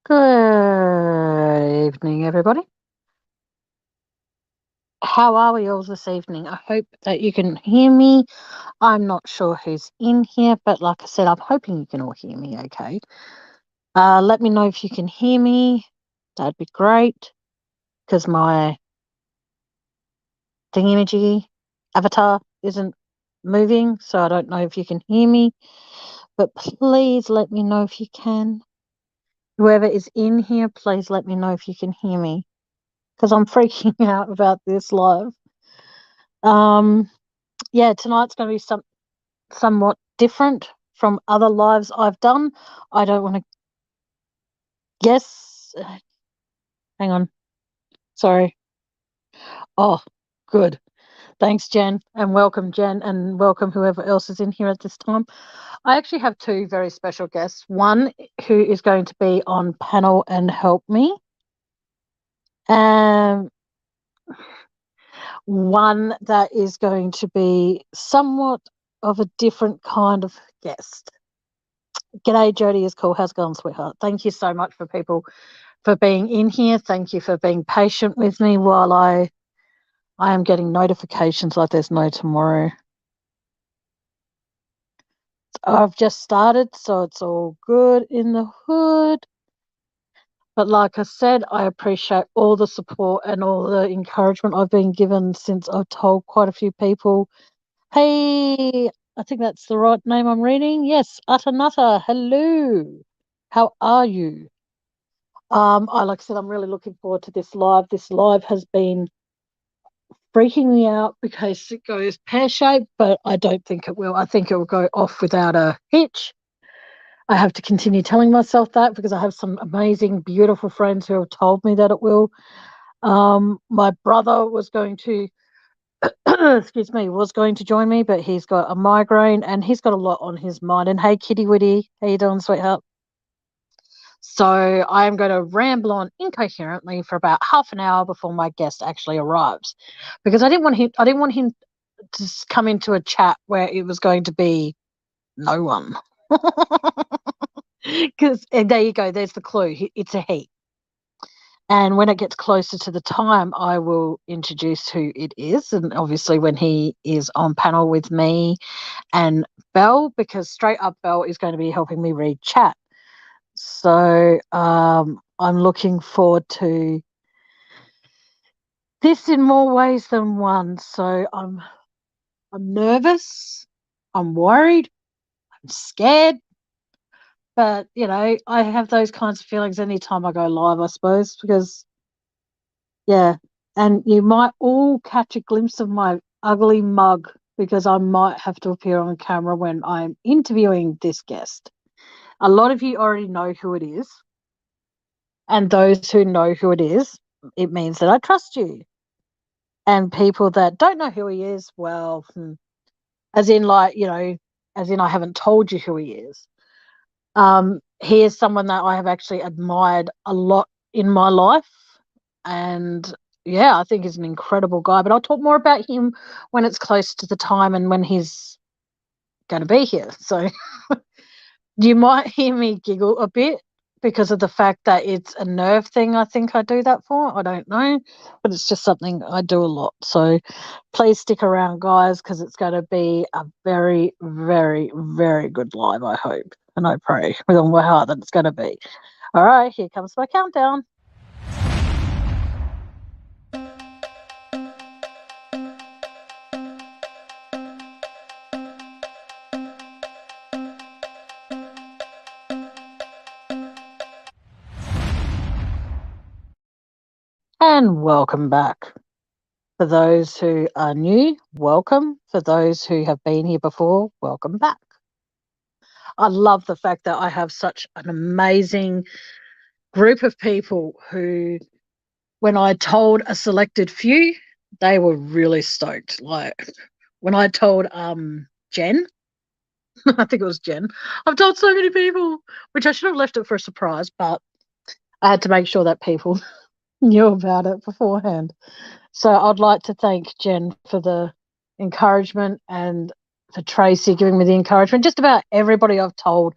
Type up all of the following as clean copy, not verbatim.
Good evening, everybody. How are we all this evening? I hope that you can hear me. I'm not sure who's in here, but like I said, I'm hoping you can all hear me okay. Let me know if you can hear me. That'd be great, because my thingy avatar isn't moving, so I don't know if you can hear me. But please let me know if you can. Whoever is in here, please let me know if you can hear me, because I'm freaking out about this live. Yeah, tonight's going to be somewhat different from other lives I've done. I don't want to guess. Hang on. Sorry. Oh, good. Thanks, Jen, and welcome, Jen, and welcome whoever else is in here at this time. I actually have two very special guests. One who is going to be on panel and help me. One that is going to be somewhat of a different kind of guest. G'day, Jodie is cool. How's it going, sweetheart? Thank you so much for being in here. Thank you for being patient with me while I am getting notifications like there's no tomorrow. I've just started, so it's all good in the hood. But like I said, I appreciate all the support and all the encouragement I've been given since I've told quite a few people, hey, I think that's the right name I'm reading. Yes, Utter hello. How are you? Like I said, I'm really looking forward to this live. This live has been freaking me out because it goes pear-shaped, but I don't think it will. I think it will go off without a hitch. I have to continue telling myself that because I have some amazing, beautiful friends who have told me that it will. My brother was going to, excuse me, was going to join me, but he's got a migraine and he's got a lot on his mind. And hey, Kitty Witty, how you doing, sweetheart? So I am going to ramble on incoherently for about half an hour before my guest actually arrives, because I didn't want him to come into a chat where it was going to be no one. Because there you go, there's the clue. It's a he. And when it gets closer to the time, I will introduce who it is. And obviously when he is on panel with me and Belle, because straight up Belle is going to be helping me read chat. So I'm looking forward to this in more ways than one. So I'm nervous, I'm worried, I'm scared. But, you know, I have those kinds of feelings anytime I go live, I suppose, because, yeah. And you might all catch a glimpse of my ugly mug because I might have to appear on camera when I'm interviewing this guest. A lot of you already know who it is. And those who know who it is, it means that I trust you. And people that don't know who he is, well, as in like, you know, as in I haven't told you who he is. He is someone that I have actually admired a lot in my life. And yeah, I think he's an incredible guy. But I'll talk more about him when it's close to the time and when he's going to be here. So you might hear me giggle a bit because of the fact that it's a nerve thing. I think I do that for. I don't know, but it's just something I do a lot. So please stick around, guys, because it's going to be a very, very, very good live, I hope. And I pray with all my heart that it's going to be. All right, here comes my countdown. And welcome back. For those who are new, welcome. For those who have been here before, welcome back. I love the fact that I have such an amazing group of people who, when I told a selected few, they were really stoked. Like when I told Jen, I think it was Jen, I've told so many people, which I should have left it for a surprise, but I had to make sure that people knew about it beforehand. So I'd like to thank Jen for the encouragement and for Tracy giving me the encouragement. Just about everybody I've told,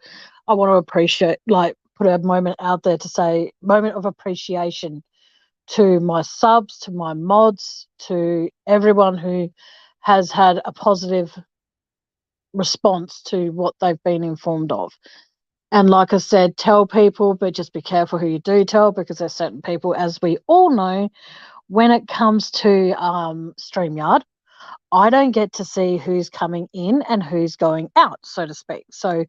I want to appreciate, like put a moment out there to say moment of appreciation to my subs, to my mods, to everyone who has had a positive response to what they've been informed of. And like I said, tell people, but just be careful who you do tell, because there's certain people, as we all know, when it comes to StreamYard, I don't get to see who's coming in and who's going out, so to speak. So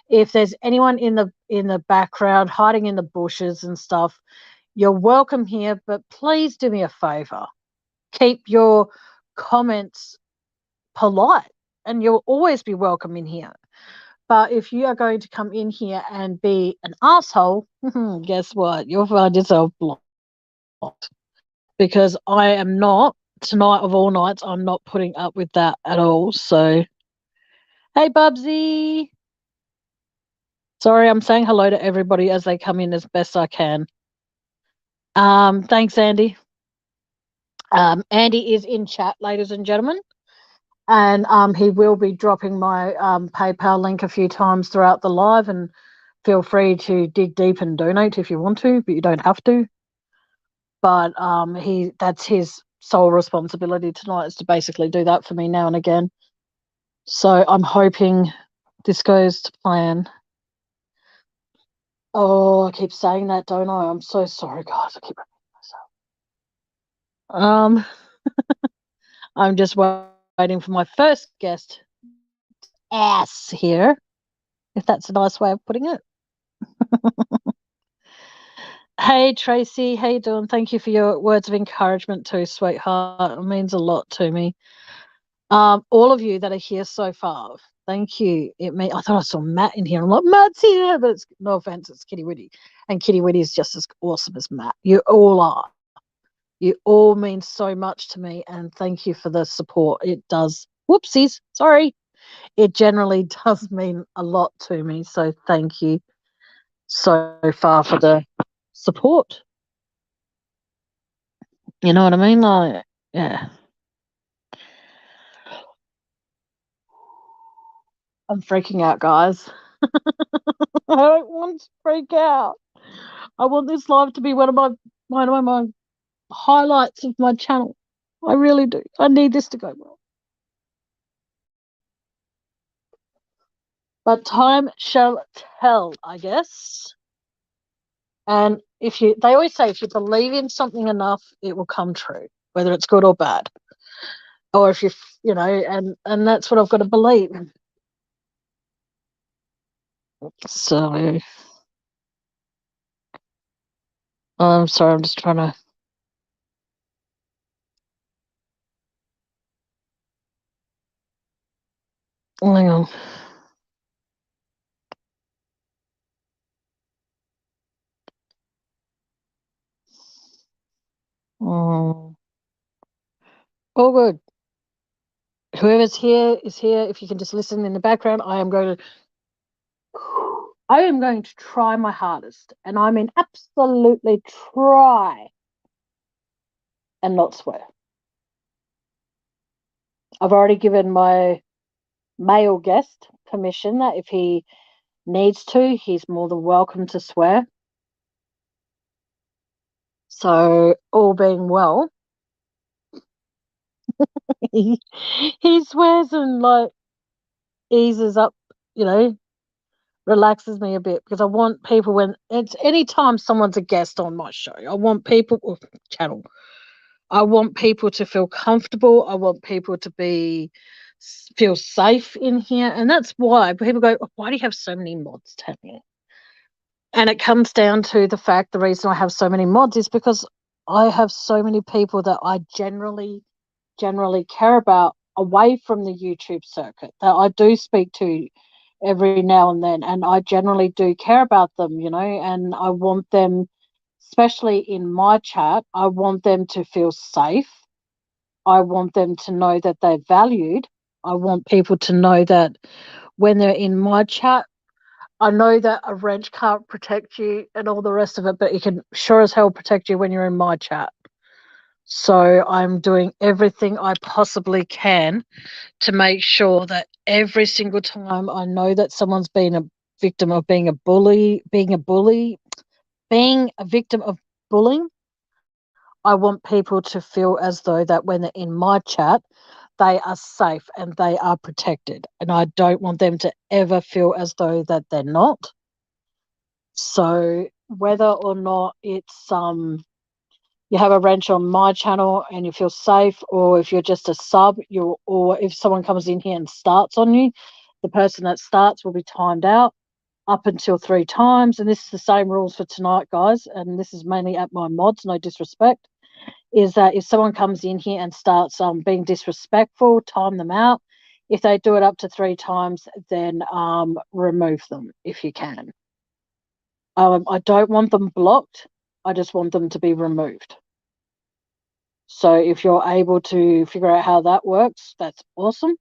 if there's anyone in the background hiding in the bushes and stuff, you're welcome here, but please do me a favor. Keep your comments polite, and you'll always be welcome in here. But if you are going to come in here and be an asshole, guess what? You'll find yourself blocked. Because I am not, tonight of all nights, I'm not putting up with that at all. So, hey, Bubsy. Sorry, I'm saying hello to everybody as they come in as best I can. Thanks, Andy. Andy is in chat, ladies and gentlemen. And he will be dropping my PayPal link a few times throughout the live, and feel free to dig deep and donate if you want to, but you don't have to. But that's his sole responsibility tonight, is to basically do that for me now and again. So I'm hoping this goes to plan. Oh, I keep saying that, don't I? I'm so sorry, guys. I keep repeating myself. I'm just waiting for my first guest ass here, if that's a nice way of putting it. Hey, Tracy, how you doing? Thank you for your words of encouragement too, sweetheart. It means a lot to me. All of you that are here so far, thank you. I thought I saw Matt in here. I'm like, Matt's here, but it's no offense, it's Kitty Witty, and Kitty Witty is just as awesome as Matt. You all are. You all mean so much to me, and thank you for the support. It does. Whoopsies, sorry. It generally does mean a lot to me. So thank you so far for the support. You know what I mean? Like, yeah. I'm freaking out, guys. I don't want to freak out. I want this live to be one of my highlights of my channel. I really do. I need this to go well. But time shall tell, I guess. And they always say, if you believe in something enough, it will come true, whether it's good or bad. Or if and that's what I've got to believe. So, I'm sorry, I'm just trying to. Hang on. All good. Whoever's here is here. If you can just listen in the background, I am going to try my hardest, and I mean absolutely try, and not swear. I've already given my male guest permission that if he needs to, he's more than welcome to swear. So, all being well, he swears and like eases up, relaxes me a bit, because I want people, when it's anytime someone's a guest on my show, I want people channel. I want people to feel comfortable. I want people to feel safe in here, and that's why people go, "Why do you have so many mods, Tanya?" And it comes down to the fact, the reason I have so many mods is because I have so many people that I generally care about away from the YouTube circuit, that I do speak to every now and then, and I generally do care about them, and I want them, especially in my chat, I want them to feel safe. I want them to know that they're valued. I want people to know that when they're in my chat, I know that a wrench can't protect you and all the rest of it, but it can sure as hell protect you when you're in my chat. So I'm doing everything I possibly can to make sure that every single time I know that someone's been victim of being a bully, being a victim of bullying. I want people to feel as though that when they're in my chat, they are safe and they are protected. And I don't want them to ever feel as though that they're not. So whether or not it's you have a wrench on my channel and you feel safe, or if you're just a sub, or if someone comes in here and starts on you, the person that starts will be timed out up until 3 times. And this is the same rules for tonight, guys. And this is mainly at my mods, no disrespect. Is that if someone comes in here and starts being disrespectful, time them out. If they do it up to 3 times, then remove them if you can. I don't want them blocked. I just want them to be removed. So if you're able to figure out how that works, that's awesome.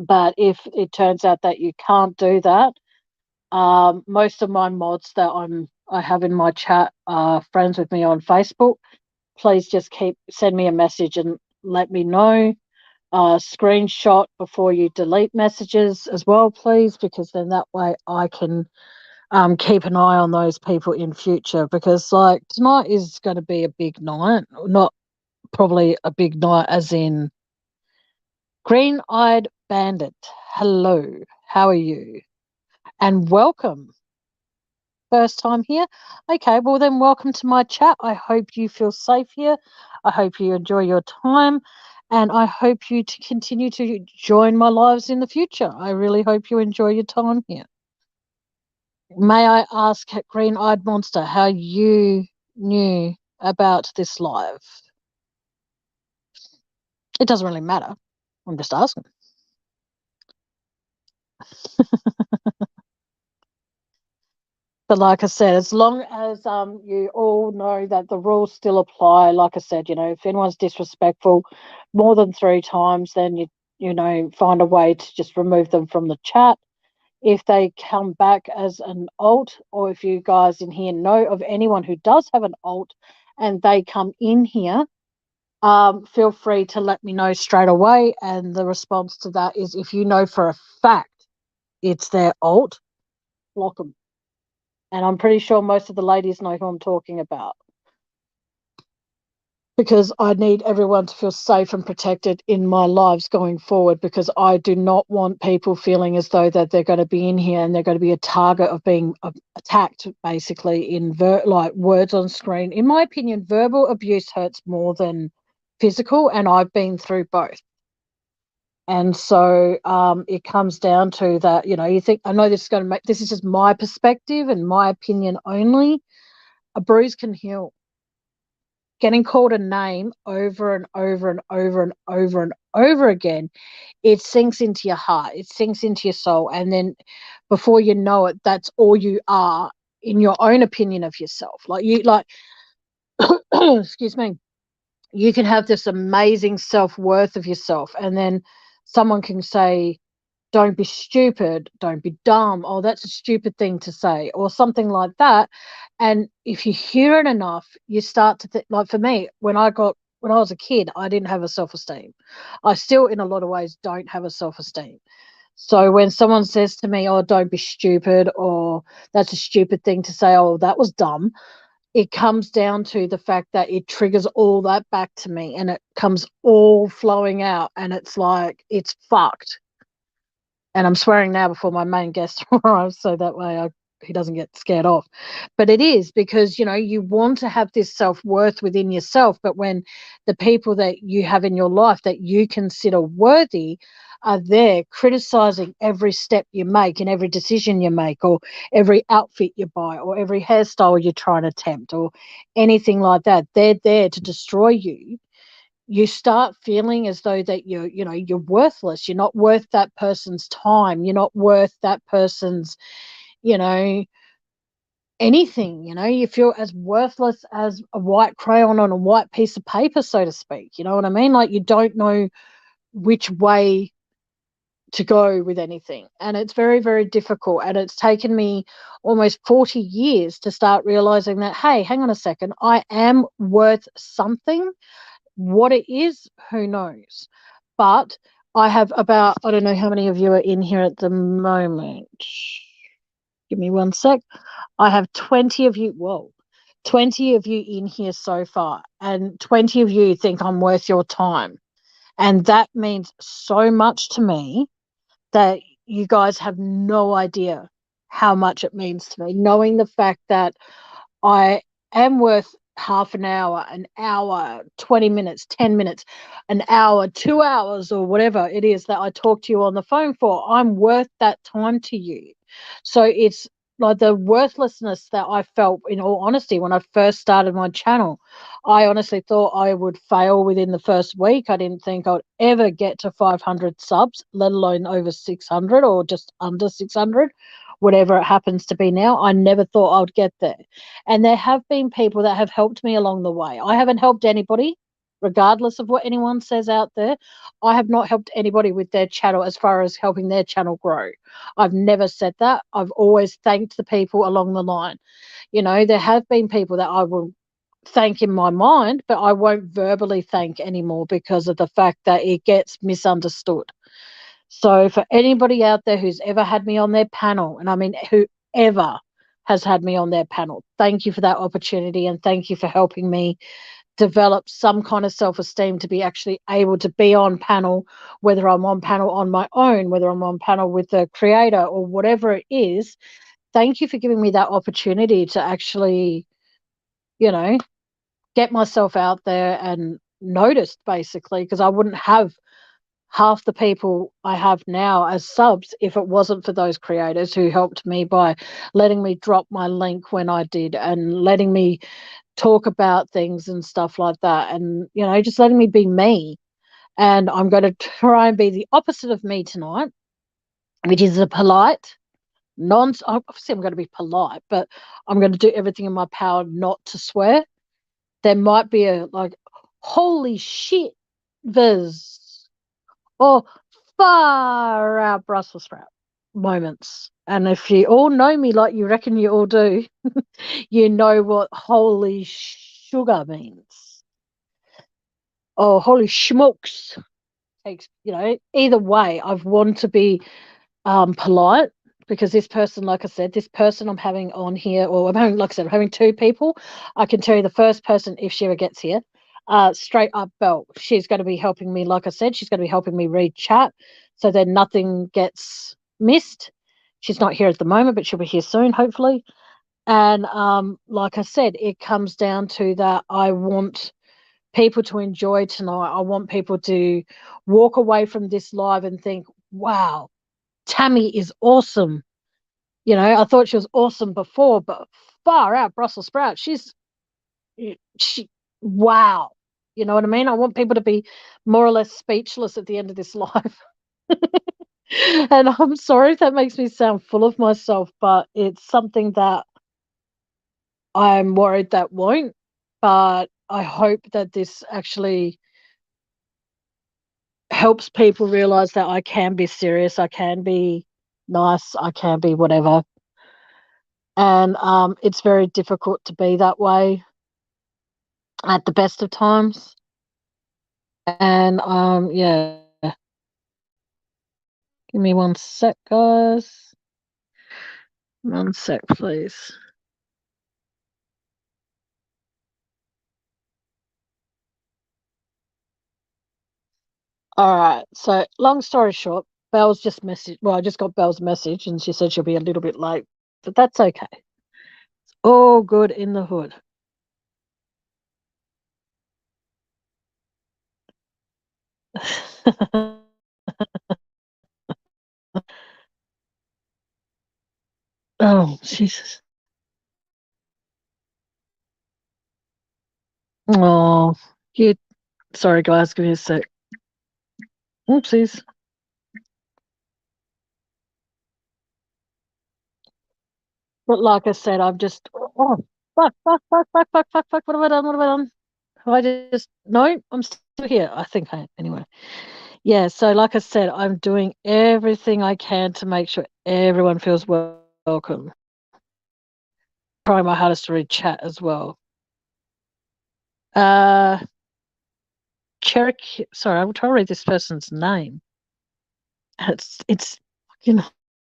But if it turns out that you can't do that, most of my mods that I have in my chat are friends with me on Facebook. Please just send me a message and let me know. Screenshot before you delete messages as well, please, because then that way I can keep an eye on those people in future. Because like tonight is going to be a big night, not probably a big night as in Green-Eyed Bandit. Hello, how are you? And welcome. First time here? Okay, well then welcome to my chat. I hope you feel safe here. I hope you enjoy your time, and I hope you to continue to join my lives in the future. I really hope you enjoy your time here. May I ask, Green-Eyed Monster, how you knew about this live? It doesn't really matter. I'm just asking. But like I said, as long as you all know that the rules still apply, like I said, if anyone's disrespectful more than 3 times, then you find a way to just remove them from the chat. If they come back as an alt, or if you guys in here know of anyone who does have an alt and they come in here, feel free to let me know straight away. And the response to that is, if you know for a fact it's their alt, block them. And I'm pretty sure most of the ladies know who I'm talking about, because I need everyone to feel safe and protected in my lives going forward, because I do not want people feeling as though that they're going to be in here and they're going to be a target of being attacked, basically, in like words on screen. In my opinion, verbal abuse hurts more than physical, and I've been through both. And so it comes down to that, you think, I know this is just my perspective and my opinion only. A bruise can heal. Getting called a name over and over and over and over and over again, it sinks into your heart, it sinks into your soul. And then before you know it, that's all you are in your own opinion of yourself. Excuse me, you can have this amazing self-worth of yourself, and then someone can say, don't be stupid, don't be dumb, oh, that's a stupid thing to say, or something like that. And if you hear it enough, you start to think, like for me, when I was a kid, I didn't have a self-esteem. I still, in a lot of ways, don't have a self-esteem. So when someone says to me, oh, don't be stupid, or that's a stupid thing to say, oh, that was dumb, it comes down to the fact that it triggers all that back to me, and it comes all flowing out, and it's like, it's fucked. And I'm swearing now before my main guest arrives, so that way he doesn't get scared off. But it is because, you want to have this self-worth within yourself, but when the people that you have in your life that you consider worthy are there criticizing every step you make and every decision you make, or every outfit you buy, or every hairstyle you try and attempt, or anything like that, they're there to destroy you. You start feeling as though that you're worthless. You're not worth that person's time. You're not worth that person's, anything. You feel as worthless as a white crayon on a white piece of paper, so to speak. You know what I mean? Like, you don't know which way to go with anything, and it's very, very difficult. And it's taken me almost 40 years to start realizing that, hey, hang on a second, I am worth something. What it is, who knows? But I have about, I don't know how many of you are in here at the moment. Give me one sec. I have 20 of you. Whoa. 20 of you in here so far, and 20 of you think I'm worth your time. And that means so much to me that you guys have no idea how much it means to me. Knowing the fact that I am worth half an hour, 20 minutes, 10 minutes, an hour, 2 hours, or whatever it is that I talk to you on the phone for. I'm worth that time to you. So it's like the worthlessness that I felt, in all honesty, when I first started my channel. I honestly thought I would fail within the first week. I didn't think I'd ever get to 500 subs, let alone over 600 or just under 600, whatever it happens to be now. I never thought I would get there. And there have been people that have helped me along the way. I haven't helped anybody, regardless of what anyone says out there. I have not helped anybody with their channel as far as helping their channel grow. I've never said that. I've always thanked the people along the line. You know, there have been people that I will thank in my mind, but I won't verbally thank anymore because of the fact that it gets misunderstood. So for anybody out there who's ever had me on their panel, and I mean whoever has had me on their panel, thank you for that opportunity, and thank you for helping me develop some kind of self-esteem to be actually able to be on panel, whether I'm on panel on my own, whether I'm on panel with the creator or whatever it is. Thank you for giving me that opportunity to actually, you know, get myself out there and noticed, basically, because I wouldn't have half the people I have now as subs if it wasn't for those creators who helped me by letting me drop my link when I did, and letting me talk about things and stuff like that, and, you know, just letting me be me. And I'm going to try and be the opposite of me tonight, which is a polite, obviously I'm going to be polite, but I'm going to do everything in my power not to swear. There might be a like, holy shit, Viz, or far out Brussels sprout moments. And if you all know me like you reckon you all do, you know what holy sugar means. Oh, holy smokes. Takes, you know, either way, I've wanted to be polite, because this person, like I said, this person I'm having on here, or I'm having, like I said, I'm having two people. I can tell you the first person, if she ever gets here, straight up Belle. She's going to be helping me, like I said, she's going to be helping me read chat so that nothing gets missed. She's not here at the moment, but she'll be here soon, hopefully. And like I said, it comes down to that I want people to enjoy tonight. I want people to walk away from this live and think, wow, Tammy is awesome. You know, I thought she was awesome before, but far out Brussels sprout. She, wow. You know what I mean? I want people to be more or less speechless at the end of this live. And I'm sorry if that makes me sound full of myself, but it's something that I'm worried that won't. But I hope that this actually helps people realize that I can be serious, I can be nice, I can be whatever. And it's very difficult to be that way at the best of times. And yeah, give me one sec, guys. One sec, please. All right. So, long story short, Belle's just messaged. Well, I just got Belle's message, and she said she'll be a little bit late, but that's okay. It's all good in the hood. Oh, Jesus. Oh, you. Sorry, guys. Give me a sec. Oopsies. But like I said, I'm just. Oh, fuck. What have I done? What have I done? Have I just. No, I'm still here. I think I. Anyway. Yeah. So, like I said, I'm doing everything I can to make sure everyone feels welcome. Trying my hardest to read chat as well. Uh, Cherokee. Sorry, I'm trying to read this person's name. It's fucking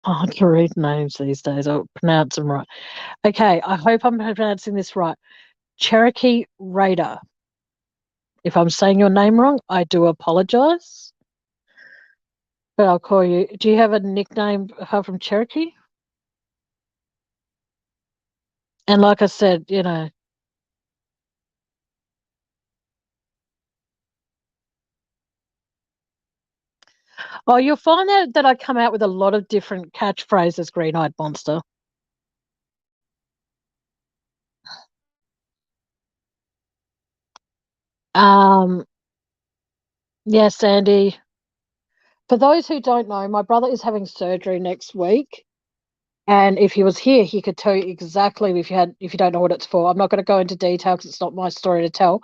hard to read names these days. I'll pronounce them right. Okay, I hope I'm pronouncing this right. Cherokee Raider. If I'm saying your name wrong, I do apologize. But I'll call you. Do you have a nickname apart from Cherokee? And like I said, oh, you'll find that I come out with a lot of different catchphrases, Green-Eyed Monster. Um, yes, Sandy. For those who don't know, my brother is having surgery next week. And if he was here, he could tell you exactly if you don't know what it's for. I'm not going to go into detail because it's not my story to tell.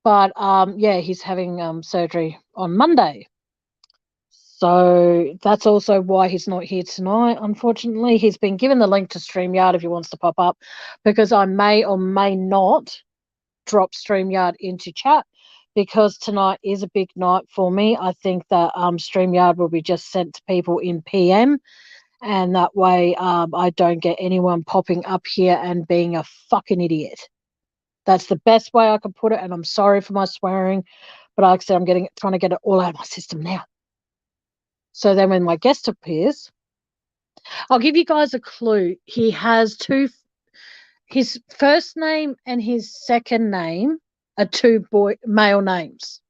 But yeah, he's having surgery on Monday. So that's also why he's not here tonight. Unfortunately, he's been given the link to StreamYard if he wants to pop up, because I may or may not drop StreamYard into chat, because tonight is a big night for me. I think that StreamYard will be just sent to people in PM, and that way I don't get anyone popping up here and being a fucking idiot. That's the best way I can put it, and I'm sorry for my swearing, but like I said, I'm trying to get it all out of my system now. So then when my guest appears, I'll give you guys a clue. He has his first name and his second name are two male names.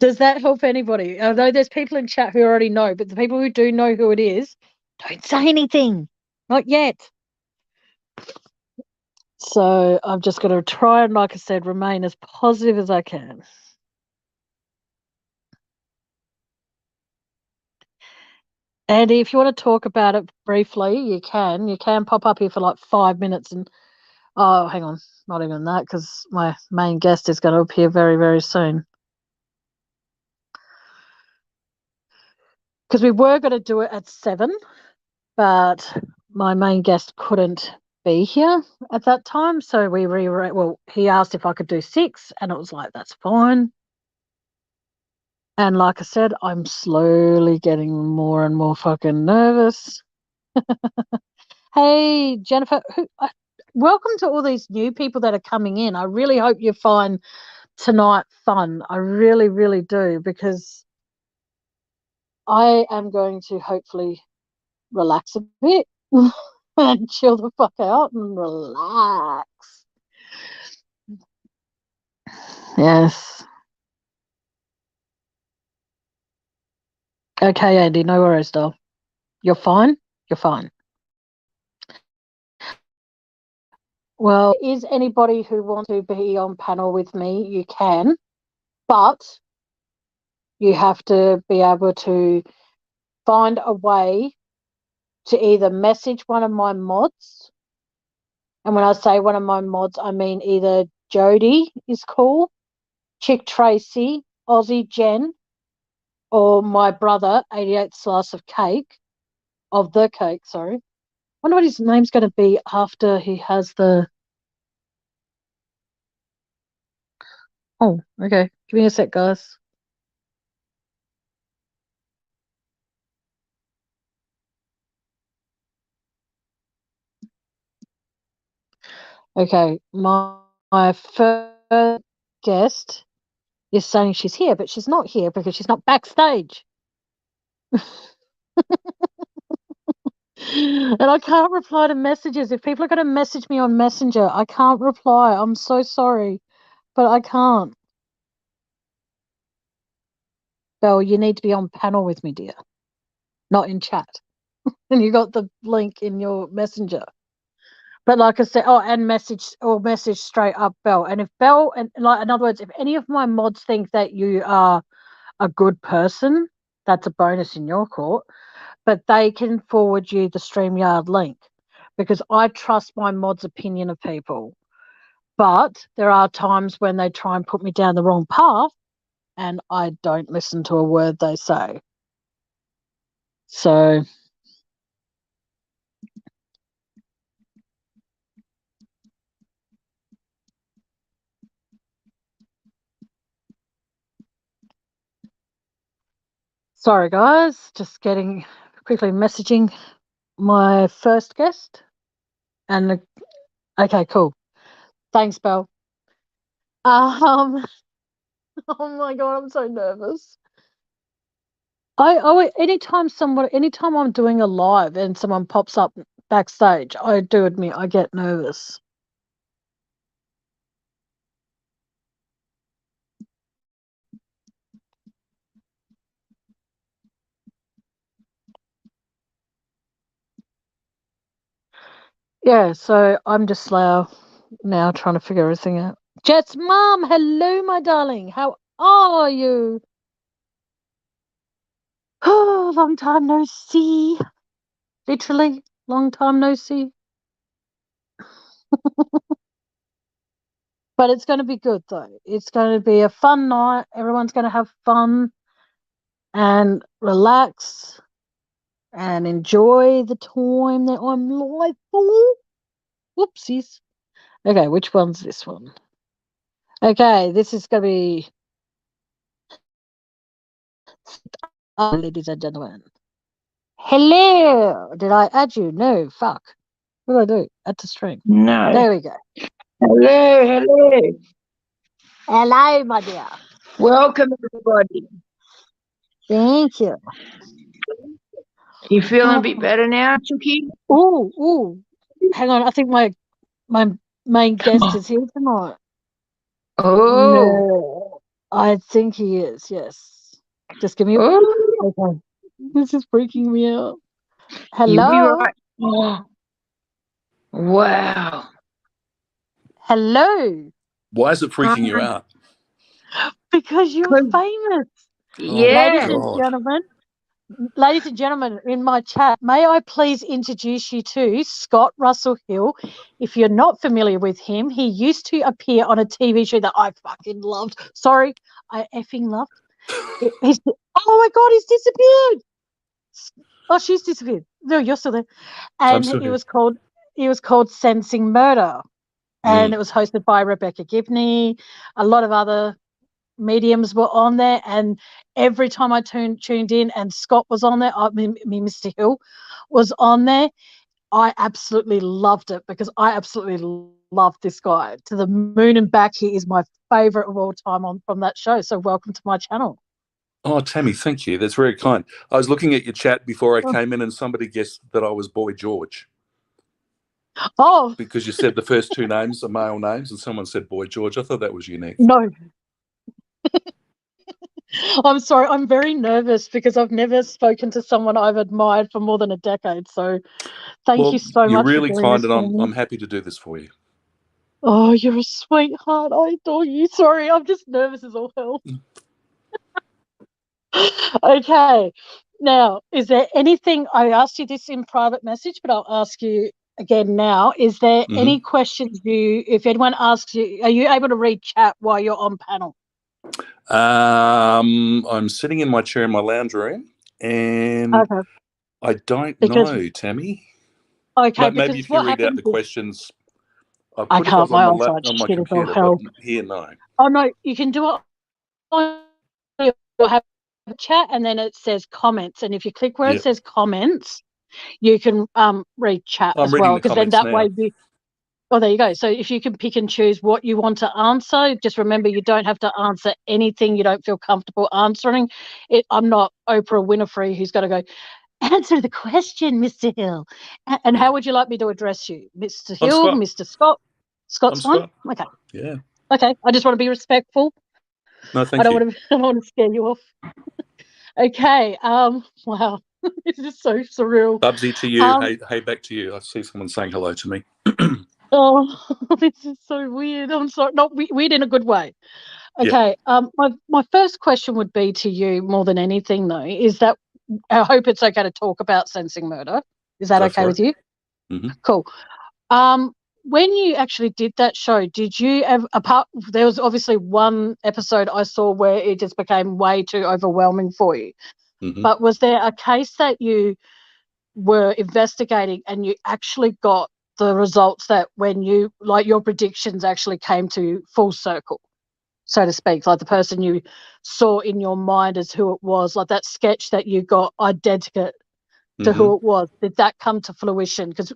Does that help anybody? I know there's people in chat who already know, but the people who do know who it is, don't say anything. Not yet. So I'm just going to try and, like I said, remain as positive as I can. Andy, if you want to talk about it briefly, you can. You can pop up here for like 5 minutes and, oh, hang on, not even that, because my main guest is going to appear very, very soon. Because we were going to do it at 7, but my main guest couldn't be here at that time. So he asked if I could do 6, and it was like, that's fine. And like I said, I'm slowly getting more and more fucking nervous. Hey, Jennifer, welcome to all these new people that are coming in. I really hope you find tonight fun. I really, really do, because I am going to hopefully relax a bit and chill the fuck out and relax. Yes. Okay, Andy, no worries, doll. You're fine? You're fine. Well, is anybody who wants to be on panel with me, you can, but you have to be able to find a way to either message one of my mods, and when I say one of my mods, I mean either Jody is cool, Chick Tracy, Aussie Jen, or my brother, 88 Slice of Cake, of the cake, sorry. I wonder what his name's going to be after he has the... Oh, okay. Give me a sec, guys. Okay, my first guest is saying she's here, but she's not here because she's not backstage. And I can't reply to messages. If people are going to message me on Messenger, I can't reply. I'm so sorry, but I can't. Belle, you need to be on panel with me, dear, not in chat. And you got the link in your Messenger. But like I said, and message straight up Belle. And if Belle, and like in other words, if any of my mods think that you are a good person, that's a bonus in your court. But they can forward you the StreamYard link, because I trust my mods' opinion of people. But there are times when they try and put me down the wrong path, and I don't listen to a word they say. So Sorry, guys. Just quickly messaging my first guest. And okay, cool. Thanks, Belle. Oh my God, I'm so nervous. Anytime I'm doing a live and someone pops up backstage, I do admit I get nervous. Yeah, so I'm just now trying to figure everything out. Jet's mom, hello, my darling. How are you? Oh, long time no see. Literally, long time no see. But it's going to be good, though. It's going to be a fun night. Everyone's going to have fun and relax and enjoy the time that I'm live for. Whoopsies. Okay, which one's this one? Okay, this is going to be... ladies and gentlemen. Hello. Did I add you? No, fuck. What do I do? Add to stream. No. There we go. Hello. Hello, my dear. Welcome, everybody. Thank you. You feeling a bit better now, Chucky? Ooh. Hang on. I think my main guest is here tonight. Oh. No. I think he is, yes. Just give me Okay. This is freaking me out. Hello. You'll be right. Oh. Wow. Hello. Why is it freaking you out? Because you're famous. Yeah. Ladies and gentlemen, in my chat, may I please introduce you to Scott Russell Hill. If you're not familiar with him, he used to appear on a TV show that I fucking loved. Sorry, I effing loved. Oh my God, he's disappeared. Oh, she's disappeared. No, you're still there. And it was called Sensing Murder. And it was hosted by Rebecca Gibney. A lot of other mediums were on there, and every time I tuned in and Scott was on there, Mr. Hill was on there, I absolutely loved it because I absolutely love this guy to the moon and back. He is my favorite of all time from that show. So welcome to my channel. Oh, Tammy, thank you. That's very kind. I was looking at your chat before I came in, and somebody guessed that I was Boy George. Oh, because you said the first two names are male names, and someone said Boy George. I thought that was unique. No. I'm sorry. I'm very nervous because I've never spoken to someone I've admired for more than a decade. So thank you so much. You're really for kind, and I'm happy to do this for you. Oh, you're a sweetheart. I adore you. Sorry, I'm just nervous as all hell. Okay. Now, is there anything, I asked you this in private message, but I'll ask you again now. Is there any questions if anyone asks you, are you able to read chat while you're on panel? I'm sitting in my chair in my lounge room, and I don't know, Tammy. Okay, maybe if you read out the questions. I can't. My eyesight's on my shit computer, as all hell. but here, no. Oh, no, you can do it on you'll have a chat, and then it says comments. And if you click where it says comments, you can read chat as well. Because then that way oh, there you go. So if you can pick and choose what you want to answer, just remember you don't have to answer anything you don't feel comfortable answering. I'm not Oprah Winfrey who's going to go, answer the question, Mr. Hill. And how would you like me to address you? Mr. Hill, Mr. Scott? Scott's fine? Okay. Yeah. Okay. I just want to be respectful. No, thank you. I don't want to scare you off. Okay. Wow. This is so surreal. Bubsy to you. Hey, back to you. I see someone saying hello to me. Oh, this is so weird. I'm sorry. Not weird in a good way. Okay. My first question would be to you more than anything, though, is that I hope it's okay to talk about Sensing Murder. Is that okay with you? Mm-hmm. Cool. When you actually did that show, did you have there was obviously one episode I saw where it just became way too overwhelming for you. Mm-hmm. But was there a case that you were investigating and you actually got the results that when your predictions actually came to full circle? so to speak, like the person you saw in your mind as who it was, like that sketch that you got identical to who it was. Did that come to fruition? Because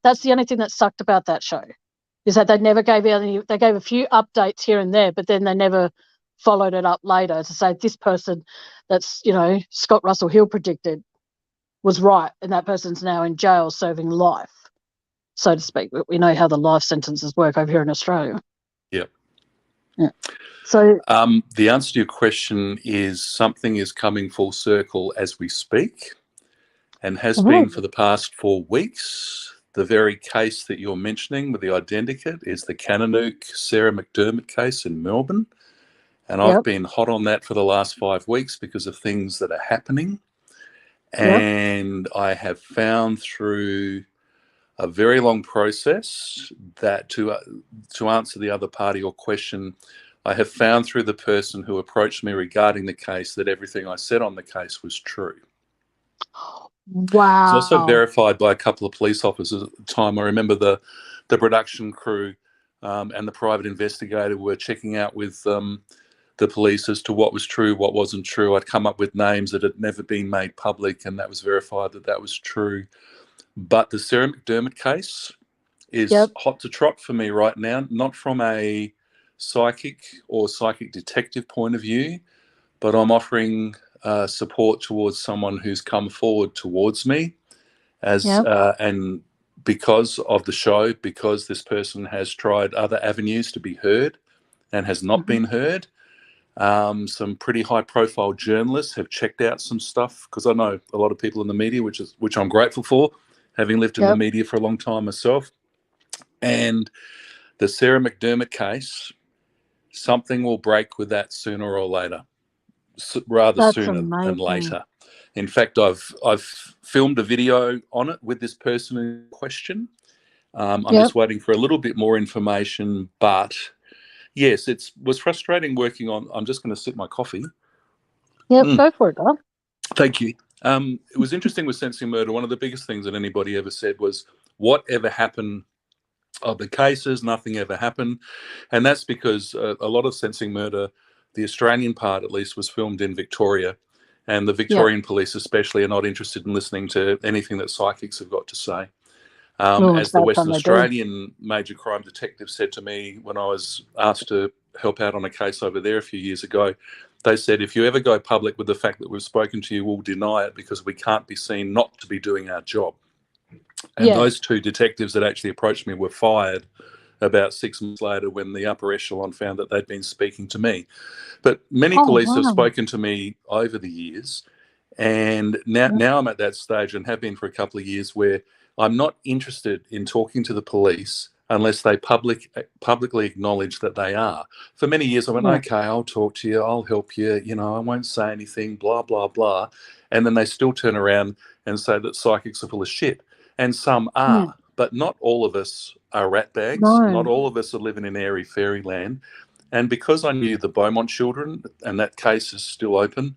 that's the only thing that sucked about that show, is that they never gave any. They gave a few updates here and there, but then they never followed it up later to say this person that's, you know, Scott Russell Hill predicted was right, and that person's now in jail serving life, so to speak. We know how the life sentences work over here in Australia. Yep. Yeah. So the answer to your question is something is coming full circle as we speak, and has been for the past 4 weeks. The very case that you're mentioning with the identikit is the Kananook Sarah McDermott case in Melbourne. And I've been hot on that for the last 5 weeks because of things that are happening. And I have found through a very long process that to answer the other part of your question, I have found through the person who approached me regarding the case that everything I said on the case was true. Wow. It was also verified by a couple of police officers at the time. I remember the production crew and the private investigator were checking out with the police as to what was true, what wasn't true. I'd come up with names that had never been made public, and that was verified that that was true. But the Sarah McDermott case is hot to trot for me right now, not from a psychic or psychic detective point of view, but I'm offering support towards someone who's come forward towards me as and because of the show, because this person has tried other avenues to be heard and has not been heard. Some pretty high-profile journalists have checked out some stuff, because I know a lot of people in the media, which I'm grateful for, having lived in the media for a long time myself. And the Sarah McDermott case, something will break with that sooner or later, rather sooner than later. In fact, I've filmed a video on it with this person in question. I'm just waiting for a little bit more information, but yes, it was frustrating working on. I'm just going to sip my coffee. Go for it, Doc. Thank you. It was interesting with Sensing Murder. One of the biggest things that anybody ever said was, whatever happened of the cases, nothing ever happened. And that's because a lot of Sensing Murder, the Australian part at least, was filmed in Victoria. And the Victorian police especially are not interested in listening to anything that psychics have got to say. As the Western Australian major crime detective said to me when I was asked to help out on a case over there a few years ago, they said, if you ever go public with the fact that we've spoken to you, we'll deny it because we can't be seen not to be doing our job. And those two detectives that actually approached me were fired about 6 months later when the upper echelon found that they'd been speaking to me. But many police have spoken to me over the years, and now I'm at that stage, and have been for a couple of years, where I'm not interested in talking to the police unless they publicly acknowledge that they are. For many years, I went, okay, I'll talk to you, I'll help you, you know, I won't say anything, blah, blah, blah. And then they still turn around and say that psychics are full of shit. And some are, but not all of us are ratbags. Not all of us are living in airy fairyland. And because I knew the Beaumont children, and that case is still open,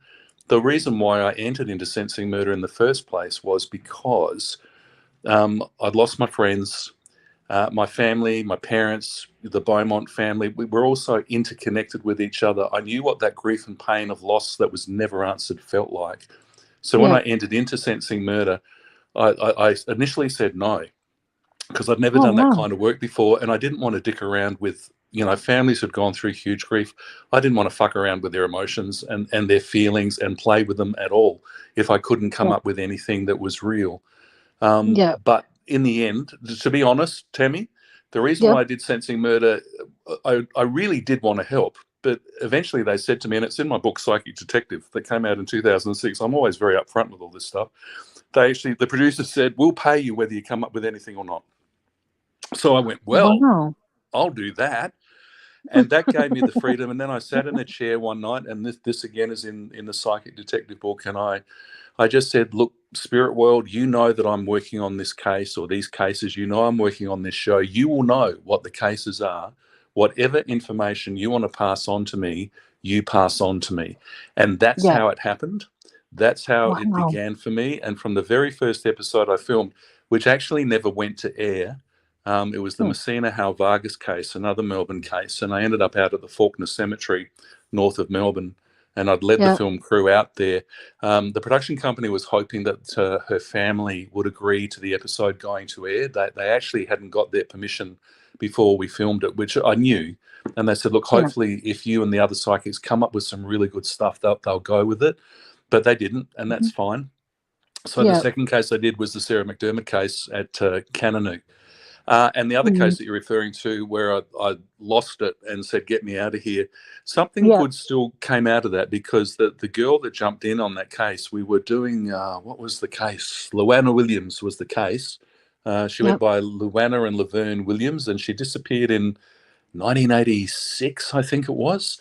the reason why I entered into Sensing Murder in the first place was because I'd lost my friends, my family, my parents, the Beaumont family. We were also interconnected with each other. I knew what that grief and pain of loss that was never answered felt like. So when I entered into Sensing Murder, I initially said no, because I'd never done that kind of work before, and I didn't want to dick around with, you know, families who'd gone through huge grief. I didn't want to fuck around with their emotions and their feelings and play with them at all if I couldn't come up with anything that was real. But in the end, to be honest, Tammy, the reason why I did Sensing Murder, I really did want to help. But eventually they said to me, and it's in my book, Psychic Detective, that came out in 2006. I'm always very upfront with all this stuff. The producer said, we'll pay you whether you come up with anything or not. So I went, well, I'll do that. And that gave me the freedom. And then I sat in a chair one night, and this again is in the Psychic Detective book. And I just said, look, spirit world, you know that I'm working on this case or these cases. You know I'm working on this show. You will know what the cases are. Whatever information you want to pass on to me, you pass on to me. And that's how it happened. That's how it began for me. And from the very first episode I filmed, which actually never went to air, It was the Messina Hal Vargas case, another Melbourne case, and I ended up out at the Faulkner Cemetery north of Melbourne, and I'd led the film crew out there. The production company was hoping that her family would agree to the episode going to air. They actually hadn't got their permission before we filmed it, which I knew. And they said, look, hopefully if you and the other psychics come up with some really good stuff, they'll go with it. But they didn't, and that's fine. So the second case I did was the Sarah McDermott case at Kannanoo. And the other case that you're referring to, where I lost it and said, get me out of here, something good still came out of that, because the girl that jumped in on that case, we were doing, what was the case? Luana Williams was the case. She went by Luana and Laverne Williams, and she disappeared in 1986, I think it was.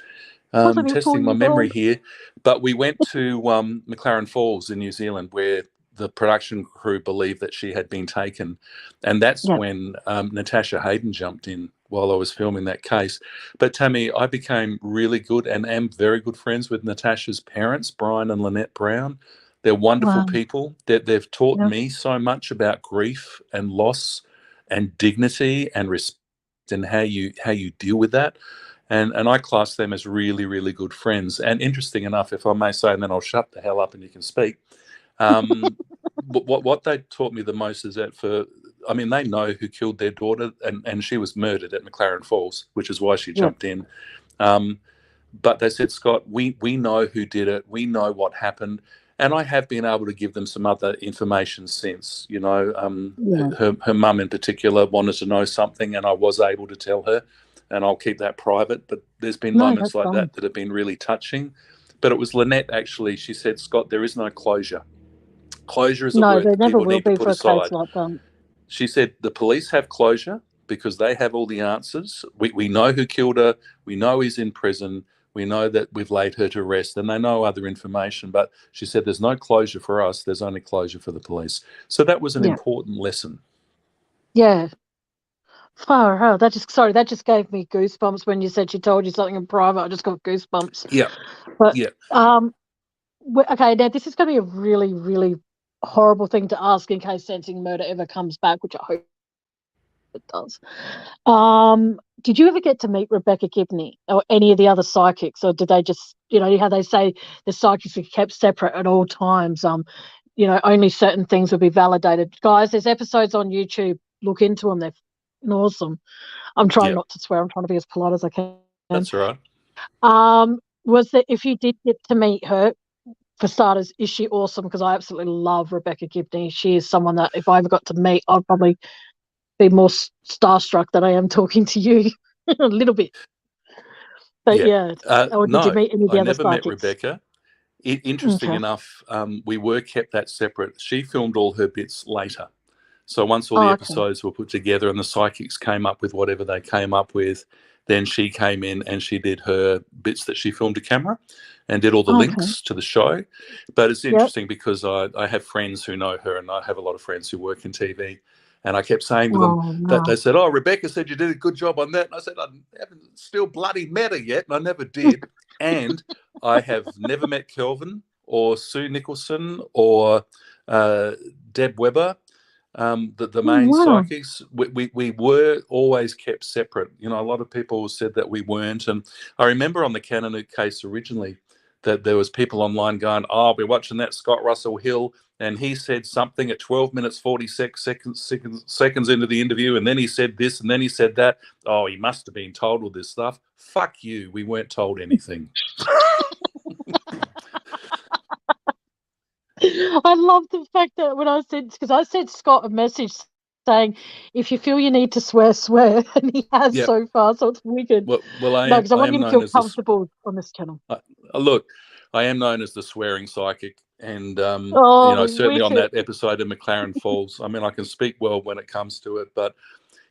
Testing my memory here. But we went to McLaren Falls in New Zealand, where the production crew believed that she had been taken. And that's when Natasha Hayden jumped in while I was filming that case. But Tammy, I became really good and am very good friends with Natasha's parents, Brian and Lynette Brown. They're wonderful people. They've taught me so much about grief and loss and dignity and respect and how you deal with that. And I class them as really, really good friends. And interesting enough, if I may say, and then I'll shut the hell up and you can speak, what they taught me the most is that they know who killed their daughter, and she was murdered at McLaren Falls, which is why she jumped in. But they said, Scott, we know who did it. We know what happened. And I have been able to give them some other information since, her mum in particular wanted to know something, and I was able to tell her, and I'll keep that private. But there's been moments like that have been really touching. But it was Lynette, actually. She said, Scott, there is no closure. Closure is a word that people need to put aside. She said the police have closure because they have all the answers. We know who killed her. We know he's in prison. We know that we've laid her to rest, and they know other information. But she said there's no closure for us. There's only closure for the police. So that was an important lesson. Yeah. Oh, that just gave me goosebumps when you said she told you something in private. I just got goosebumps. Yeah. But okay, now this is going to be a really, really horrible thing to ask in case Sensing Murder ever comes back, which I hope it does. Did you ever get to meet Rebecca Gibney or any of the other psychics, or did they just, how they say the psychics are kept separate at all times? Only certain things will be validated. Guys, there's episodes on YouTube. Look into them. They're awesome. I'm trying not to swear. I'm trying to be as polite as I can. That's right. Was that if you did get to meet her, for starters, is she awesome? Because I absolutely love Rebecca Gibney. She is someone that if I ever got to meet, I'd probably be more starstruck than I am talking to you a little bit. But or did you meet any of the other psychics? I never met Rebecca. Interesting enough, we were kept that separate. She filmed all her bits later. So once all the episodes were put together and the psychics came up with whatever they came up with, then she came in and she did her bits that she filmed to camera and did all the links to the show. But it's interesting because I have friends who know her, and I have a lot of friends who work in TV. And I kept saying to them that they said, Rebecca said you did a good job on that. And I said, I haven't still bloody met her yet. And I never did. And I have never met Kelvin or Sue Nicholson or Deb Webber. The main psychics, we were always kept separate. A lot of people said that we weren't. And I remember on the Kannanoo case originally that there was people online going, we're watching that Scott Russell Hill, and he said something at 12 minutes 46 seconds into the interview, and then he said this, and then he said that. He must have been told all this stuff. Fuck you, we weren't told anything. I love the fact that when I sent Scott a message saying, if you feel you need to swear, and he has so far, so it's wicked. Well, because I want you to feel comfortable on this channel. Look, I am known as the swearing psychic, and certainly on that episode of McLaren Falls. I mean, I can speak well when it comes to it, but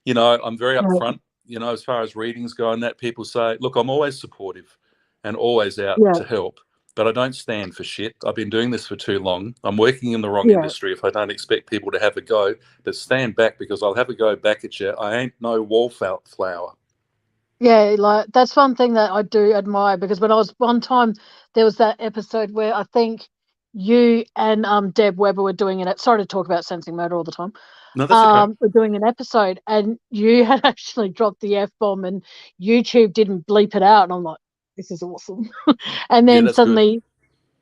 I'm very upfront. As far as readings go, and that people say, look, I'm always supportive and always out to help. But I don't stand for shit. I've been doing this for too long. I'm working in the wrong industry if I don't expect people to have a go. But stand back, because I'll have a go back at you. I ain't no wallflower. Yeah, like that's one thing that I do admire, because when I was one time, there was that episode where I think you and Deb Weber were doing it. Sorry to talk about sensing murder all the time. No, that's okay. We're doing an episode, and you had actually dropped the F-bomb, and YouTube didn't bleep it out. And I'm like, this is awesome. And Yeah, then that's good. suddenly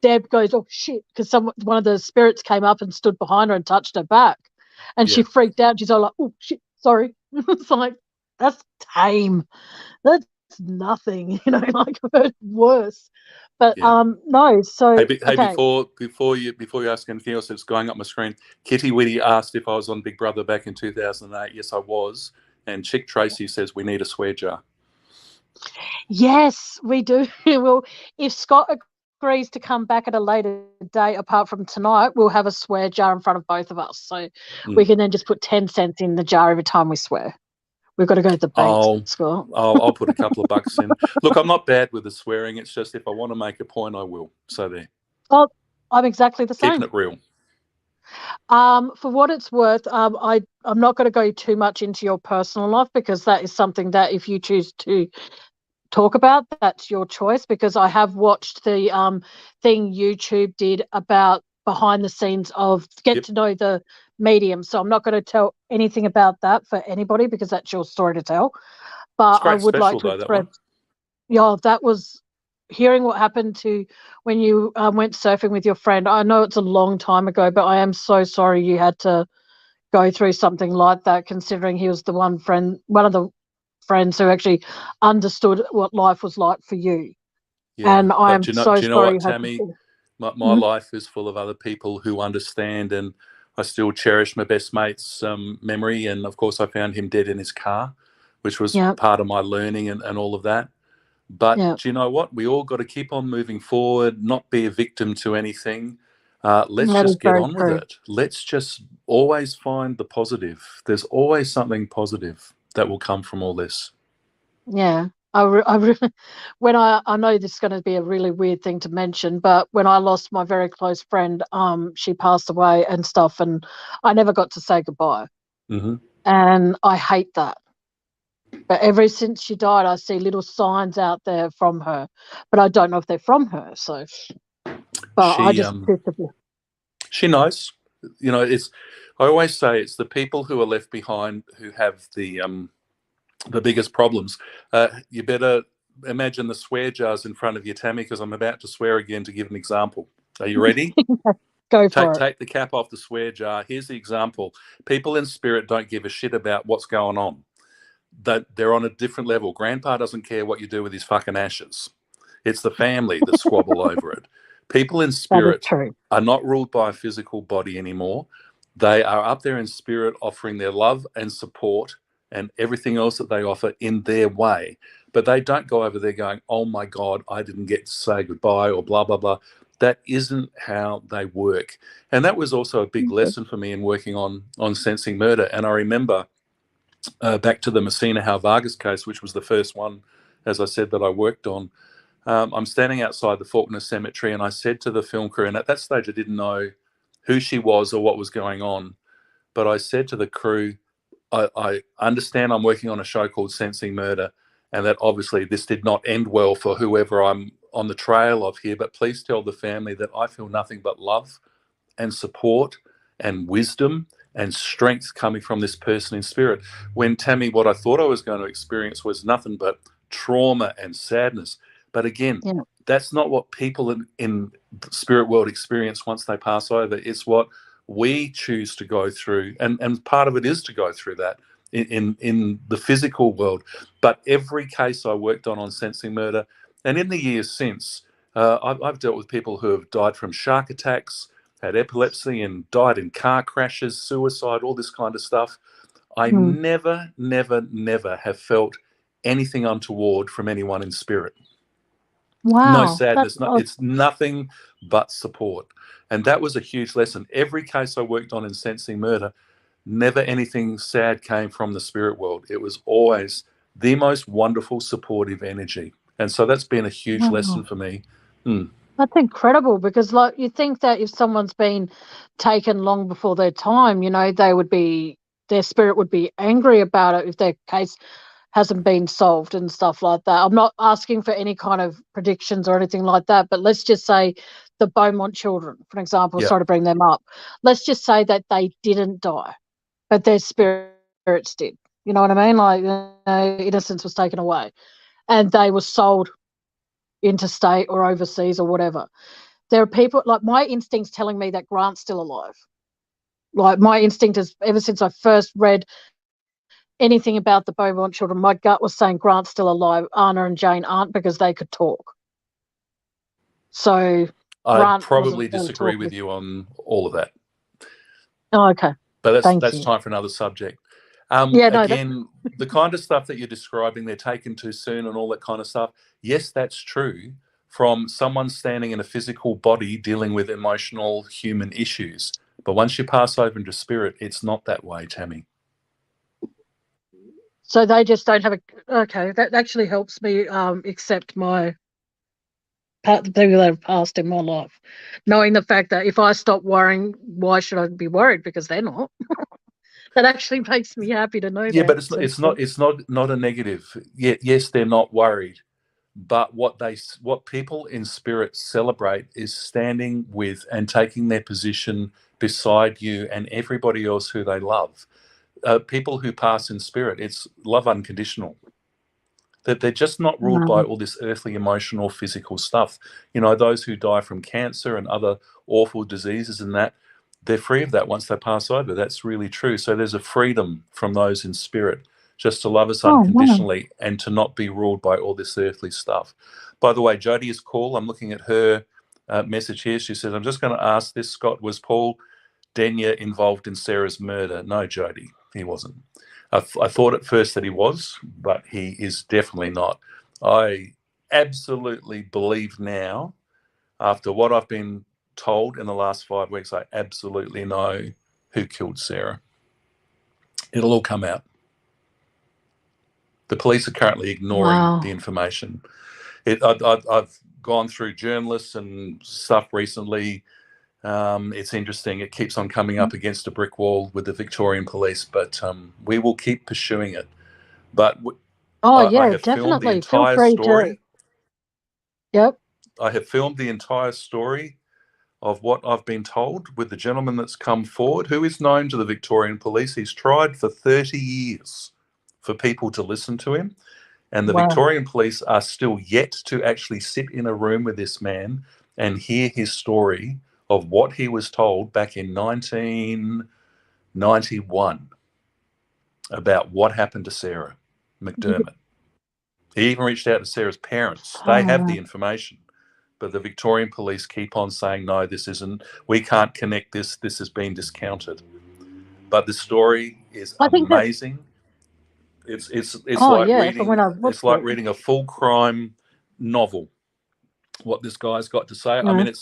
Deb goes, oh shit, because one of the spirits came up and stood behind her and touched her back, and she Yeah. freaked out. She's all like, oh shit, sorry. It's like, that's tame. That's nothing, you know. Like, I've heard worse. But Yeah. no. So Hey, okay. before you ask anything else, it's going up my screen. Kitty Witty asked if I was on Big Brother back in 2008. Yes, I was. And Chick Tracy says we need a swear jar. Yes, we do. Well, if Scott agrees to come back at a later date, apart from tonight, we'll have a swear jar in front of both of us. So we can then just put 10 cents in the jar every time we swear. We've got to go to the bait, Scott. I'll put a couple of bucks in. Look, I'm not bad with the swearing. It's just if I want to make a point, I will. So there. Oh, I'm exactly the same. Keeping it real. For what it's worth, I'm not going to go too much into your personal life, because that is something that if you choose to talk about, that's your choice, because I have watched the thing YouTube did about behind the scenes of get to know the medium. So I'm not going to tell anything about that for anybody, because that's your story to tell. But I would like to express, yeah, that was hearing what happened to when you went surfing with your friend. I know it's a long time ago, but I am so sorry you had to go through something like that, considering he was the one of the friends who actually understood what life was like for you. Yeah. And I am so do you know sorry. what, Tammy? My life is full of other people who understand, and I still cherish my best mate's memory. And of course, I found him dead in his car, which was part of my learning and all of that. But do you know what? We all got to keep on moving forward, not be a victim to anything. Let's just get on with it. Let's just always find the positive. There's always something positive that will come from all this. Yeah. When I know this is going to be a really weird thing to mention, but when I lost my very close friend, she passed away and stuff, and I never got to say goodbye. Mm-hmm. And I hate that. But ever since she died, I see little signs out there from her, but I don't know if they're from her. So, but she knows. You know, I always say it's the people who are left behind who have the biggest problems. You better imagine the swear jars in front of you, Tammy, because I'm about to swear again to give an example. Are you ready? Go for it. Take the cap off the swear jar. Here's the example. People in spirit don't give a shit about what's going on. They're on a different level. Grandpa doesn't care what you do with his fucking ashes. It's the family that squabble over it. People in spirit are not ruled by a physical body anymore. They are up there in spirit offering their love and support and everything else that they offer in their way. But they don't go over there going, oh my God, I didn't get to say goodbye or blah, blah, blah. That isn't how they work. And that was also a big lesson for me in working on sensing murder. And I remember back to the Messina Hal Vargas case, which was the first one, as I said, that I worked on. I'm standing outside the Faulkner Cemetery, and I said to the film crew, and at that stage I didn't know who she was or what was going on, but I said to the crew, I understand I'm working on a show called Sensing Murder, and that obviously this did not end well for whoever I'm on the trail of here, but please tell the family that I feel nothing but love and support and wisdom and strength coming from this person in spirit. When, Tammy, what I thought I was going to experience was nothing but trauma and sadness. But again, that's not what people in the spirit world experience once they pass over. It's what we choose to go through. And part of it is to go through that in the physical world. But every case I worked on Sensing Murder, and in the years since, I've dealt with people who have died from shark attacks, had epilepsy and died in car crashes, suicide, all this kind of stuff. I never have felt anything untoward from anyone in spirit. Wow. No sadness. It's nothing but support. And that was a huge lesson. Every case I worked on in Sensing Murder, never anything sad came from the spirit world. It was always the most wonderful, supportive energy. And so that's been a huge lesson for me. That's incredible, because like you think that if someone's been taken long before their time, you know, their spirit would be angry about it if their case hasn't been solved and stuff like that. I'm not asking for any kind of predictions or anything like that, but let's just say the Beaumont children, for example, Yeah. sorry to bring them up. Let's just say that they didn't die, but their spirits did. You know what I mean? Like, innocence was taken away and they were sold interstate or overseas or whatever. There are people, like, my instinct's telling me that Grant's still alive. Like, my instinct is, ever since I first read anything about the Beaumont children, my gut was saying Grant's still alive. Anna and Jane aren't, because they could talk. So I'd Grant probably wasn't really disagree with talking. you on all of that, Oh, okay. but Thank that's you. time for another subject. Yeah, no, Again, the kind of stuff that you're describing, they're taken too soon and all that kind of stuff. Yes, that's true from someone standing in a physical body dealing with emotional human issues. But once you pass over into spirit, it's not that way, Tammy. so they just don't have a. Okay, that actually helps me accept the people that have passed in my life, knowing the fact that if I stop worrying, why should I be worried? Because they're not. That actually makes me happy to know Yeah, that. but it's not a negative. Yes, they're not worried, but what people in spirit celebrate is standing with and taking their position beside you and everybody else who they love. People who pass in spirit, it's love unconditional. That they're just not ruled by all this earthly, emotional, physical stuff. You know, those who die from cancer and other awful diseases and that, they're free of that once they pass over. That's really true. So there's a freedom from those in spirit just to love us Oh, wow. unconditionally and to not be ruled by all this earthly stuff. By the way, Jodie is cool. I'm looking at her message here. She says, I'm just going to ask this, Scott, was Paul Denyer involved in Sarah's murder? No, Jodie, he wasn't. I thought at first that he was, but he is definitely not. I absolutely believe now, after what I've been told in the last 5 weeks, I absolutely know who killed Sarah. It'll all come out. The police are currently ignoring the information. I've gone through journalists and stuff recently. It's interesting. It keeps on coming up against a brick wall with the Victorian police, but we will keep pursuing it. But I have filmed the definitely. Feel entire free to. story. Yep. I have filmed the entire story of what I've been told with the gentleman that's come forward, who is known to the Victorian police. He's tried for 30 years for people to listen to him. And the Victorian police are still yet to actually sit in a room with this man and hear his story of what he was told back in 1991 about what happened to Sarah McDermott. He even reached out to Sarah's parents. They have the information. But the Victorian police keep on saying, no, this isn't, we can't connect this, this has been discounted. But the story is amazing. It's like reading a full crime novel, what this guy's got to say. I mean,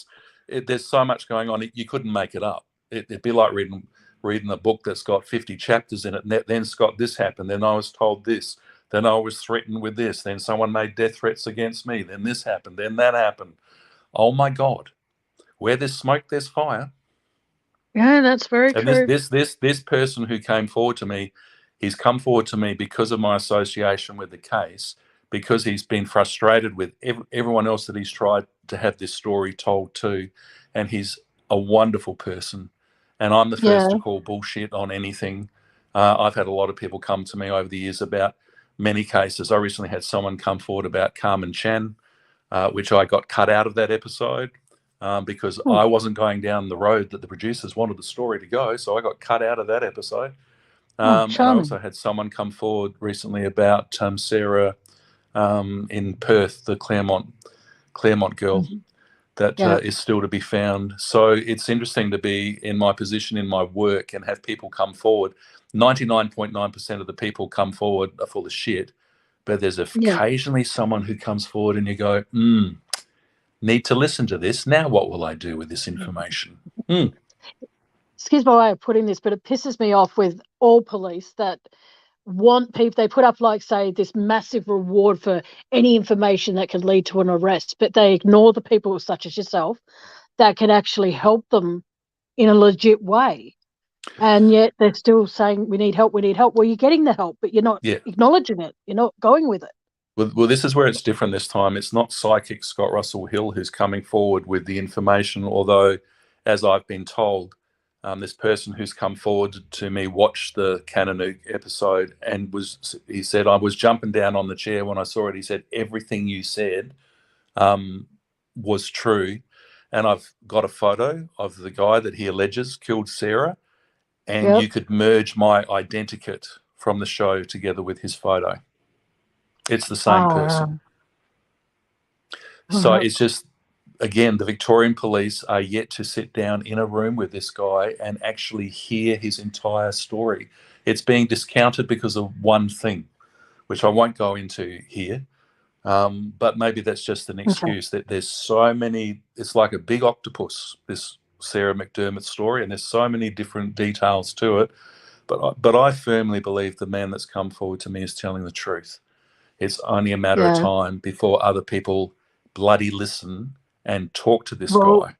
there's so much going on, you couldn't make it up. It'd be like reading a book that's got 50 chapters in it, and then Scott, this happened, then I was told this, then I was threatened with this, then someone made death threats against me, then this happened, then that happened. Oh my God, where there's smoke, there's fire. Yeah, that's very true. This person who came forward to me, he's come forward to me because of my association with the case, because he's been frustrated with everyone else that he's tried to have this story told to, and he's a wonderful person. And I'm the first to call bullshit on anything. I've had a lot of people come to me over the years about many cases. I recently had someone come forward about Carmen Chan, which I got cut out of that episode because I wasn't going down the road that the producers wanted the story to go. So I got cut out of that episode. And I also had someone come forward recently about Sarah in Perth, the Claremont girl that is still to be found. So it's interesting to be in my position in my work and have people come forward. 99.9% of the people come forward are full of shit, but there's occasionally someone who comes forward and you go, need to listen to this. Now what will I do with this information? Excuse my way of putting this, but it pisses me off with all police that want people, they put up, like, say, this massive reward for any information that could lead to an arrest, but they ignore the people such as yourself that can actually help them in a legit way. And yet they're still saying, we need help, we need help. Well, you're getting the help, but you're not Yeah. acknowledging it. You're not going with it. Well, this is where it's different this time. It's not psychic Scott Russell Hill who's coming forward with the information, although, as I've been told, this person who's come forward to me watched the Cannonook episode and he said, I was jumping down on the chair when I saw it. He said, everything you said was true. And I've got a photo of the guy that he alleges killed Sarah, and Yep. you could merge my identikit from the show together with his photo. It's the same person. So it's just, again, the Victorian police are yet to sit down in a room with this guy and actually hear his entire story. It's being discounted because of one thing, which I won't go into here. But maybe that's just an excuse that there's so many, it's like a big octopus, this Sarah McDermott story, and there's so many different details to it. But I firmly believe the man that's come forward to me is telling the truth. It's only a matter of time before other people bloody listen and talk to this guy.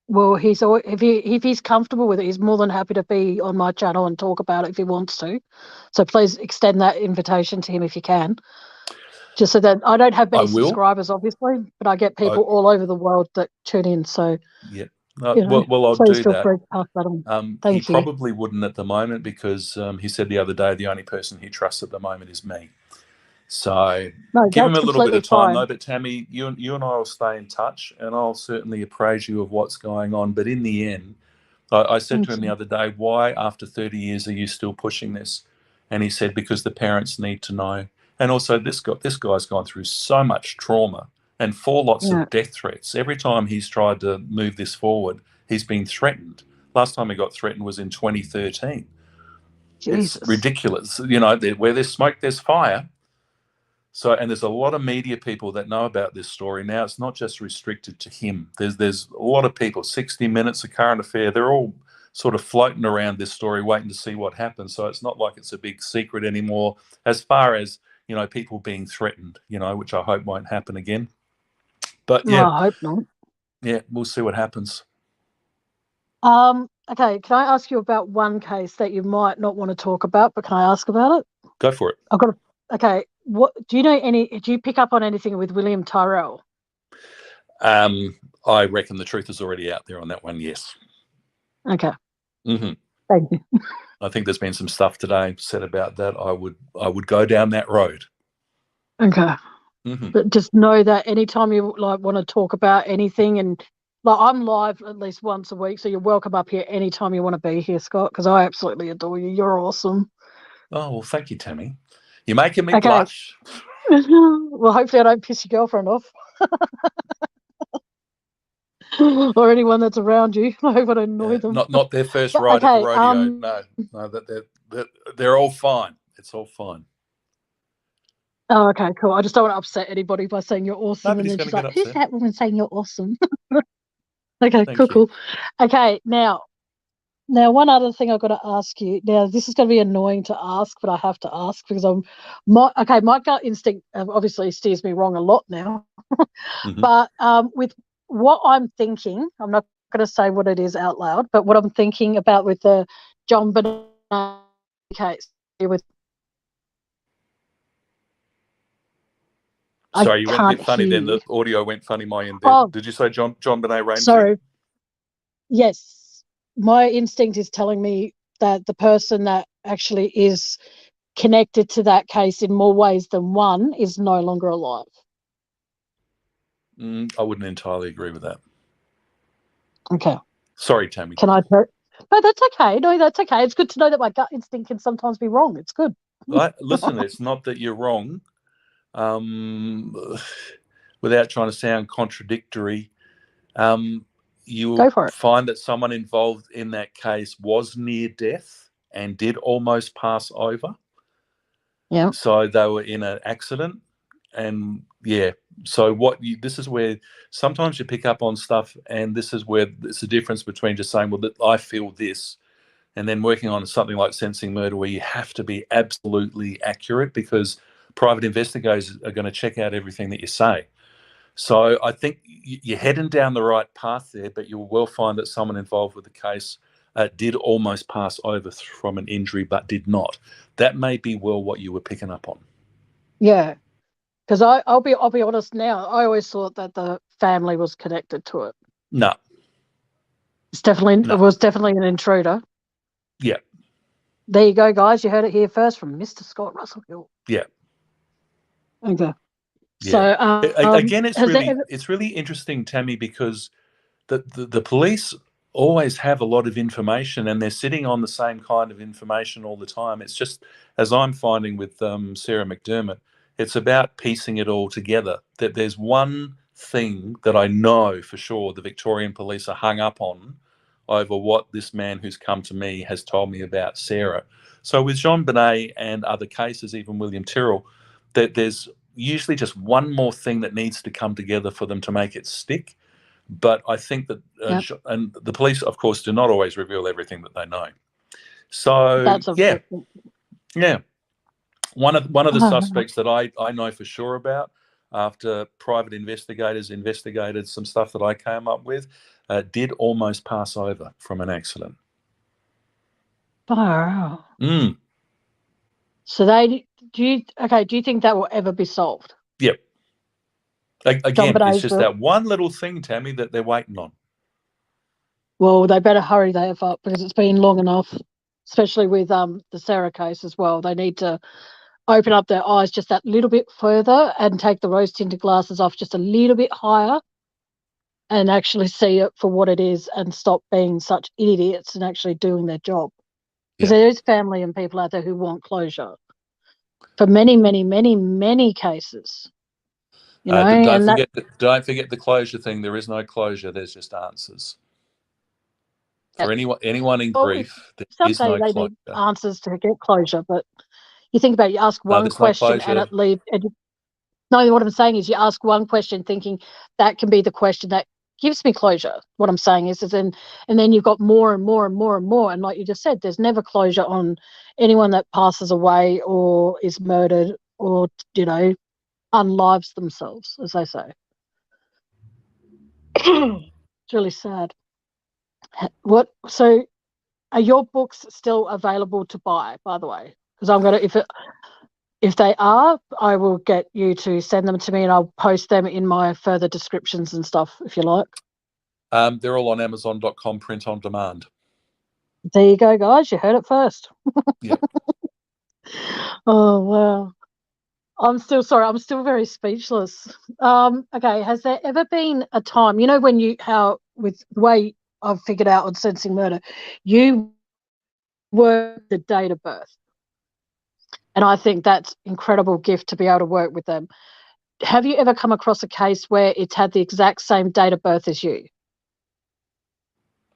Well, if he's comfortable with it, he's more than happy to be on my channel and talk about it if he wants to. So please extend that invitation to him if you can. Just so that I don't have many subscribers, obviously, but I get people all over the world that tune in. So yeah, well, I'll do that. Free to pass that on. He probably wouldn't at the moment because he said the other day the only person he trusts at the moment is me. So give him a little bit of time, though. But Tammy, you and I will stay in touch, and I'll certainly appraise you of what's going on. But in the end, I said to him the other day, why after 30 years are you still pushing this? And he said, because the parents need to know. And also this guy's gone through so much trauma and 4 lots of death threats. Every time he's tried to move this forward, he's been threatened. Last time he got threatened was in 2013. Jesus. It's ridiculous. You know, where there's smoke, there's fire. So, and there's a lot of media people that know about this story now. It's not just restricted to him. There's a lot of people, 60 Minutes, A Current Affair, they're all sort of floating around this story waiting to see what happens. So it's not like it's a big secret anymore as far as, you know, people being threatened, you know, which I hope won't happen again. But yeah. I hope not. Yeah, we'll see what happens. Okay, can I ask you about one case that you might not want to talk about, but can I ask about it? Go for it. Okay. What do you know? Do you pick up on anything with William Tyrrell? I reckon the truth is already out there on that one. Yes. Okay. Mm-hmm. Thank you. I think there's been some stuff today said about that. I would go down that road. Okay. Mm-hmm. But just know that anytime you want to talk about anything, and I'm live at least once a week, so you're welcome up here anytime you want to be here, Scott, because I absolutely adore you. You're awesome. Oh, well, thank you, Tammy. You're making me blush. Well, hopefully I don't piss your girlfriend off. Or anyone that's around you. I hope I don't annoy them. Not their first ride at the rodeo. No, they're all fine. It's all fine. Oh, okay, cool. I just don't want to upset anybody by saying you're awesome. Nobody's and then she's like, who's that woman saying you're awesome? Okay, Thank cool. Okay, now one other thing I've got to ask you. Now, this is going to be annoying to ask, but I have to ask because my gut instinct obviously steers me wrong a lot now. Mm-hmm. But with what I'm thinking, I'm not going to say what it is out loud, but what I'm thinking about with the John Bonet case with. Sorry, you went a bit funny then. The audio went funny my end there. Did you say John Bonet Ramsey? Sorry. Yes. My instinct is telling me that the person that actually is connected to that case in more ways than one is no longer alive. I wouldn't entirely agree with that. Okay. Sorry, Tammy. Can I? No, that's okay. No, that's okay. It's good to know that my gut instinct can sometimes be wrong. It's good. Listen, it's not that you're wrong. Without trying to sound contradictory, you will find that someone involved in that case was near death and did almost pass over. Yeah. So they were in an accident, and so this is where sometimes you pick up on stuff, and this is where it's the difference between just saying, well, I feel this, and then working on something like Sensing Murder, where you have to be absolutely accurate because private investigators are going to check out everything that you say. So I think you're heading down the right path there, but you'll well find that someone involved with the case did almost pass over from an injury but did not. That may be well what you were picking up on. Yeah, because I'll be honest now. I always thought that the family was connected to it. No. It was definitely an intruder. Yeah. There you go, guys. You heard it here first from Mr. Scott Russell Hill. Yeah. Okay. Yeah. So again, it's really interesting, Tammy, because the police always have a lot of information and they're sitting on the same kind of information all the time. It's just, as I'm finding with Sarah McDermott, it's about piecing it all together. That there's one thing that I know for sure the Victorian police are hung up on over what this man who's come to me has told me about Sarah. So with Jean Benet and other cases, even William Tyrrell, that there's usually just one more thing that needs to come together for them to make it stick. But I think that, and the police, of course, do not always reveal everything that they know. So that's yeah. One of the suspects that I know for sure about, after private investigators investigated some stuff that I came up with, did almost pass over from an accident. Wow. Mm. So do you think that will ever be solved? Yep. Again, it's just that one little thing, Tammy, that they're waiting on. Well, they better hurry that up because it's been long enough, especially with the Sarah case as well. They need to open up their eyes just that little bit further and take the rose-tinted glasses off just a little bit higher and actually see it for what it is and stop being such idiots and actually doing their job. Because there is family and people out there who want closure for many, many, many, many cases. You know, don't forget the closure thing. There is no closure. There's just answers. For anyone in grief, there is no closure. They need answers to get closure, but you think about it, you ask one question and it leaves. No, what I'm saying is you ask one question thinking that can be the question that gives me closure. What I'm saying is and then you've got more and more and more and more. And like you just said, there's never closure on anyone that passes away or is murdered or, unlives themselves, as they say. It's really sad. So are your books still available to buy, by the way? Because I'm going to, if they are, I will get you to send them to me and I'll post them in my further descriptions and stuff, if you like. They're all on Amazon.com, print on demand. There you go, guys. You heard it first. Yeah. Oh, wow. I'm still very speechless. Okay, has there ever been a time, when with the way I've figured out on Sensing Murder, you were the date of birth. And I think that's incredible gift to be able to work with them. Have you ever come across a case where it's had the exact same date of birth as you?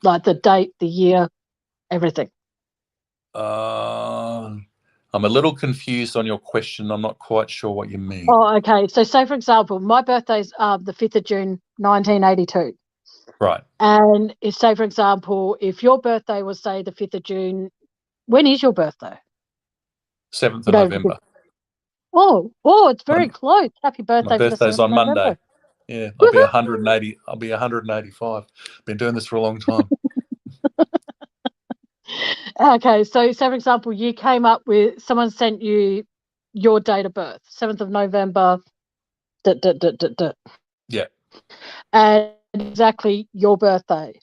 Like the date, the year, everything. I'm a little confused on your question. I'm not quite sure what you mean. Oh, okay. So say, for example, my birthday's the 5th of June, 1982. Right. And say, for example, if your birthday was, say, the 5th of June, when is your birthday? 7th of November. Oh, it's very close. Happy birthday. My birthday's on Monday. Yeah, I'll be 180. I'll be 185. Been doing this for a long time. Okay, so say, for example, you came up with, someone sent you your date of birth, 7th of November. Yeah. And exactly your birthday.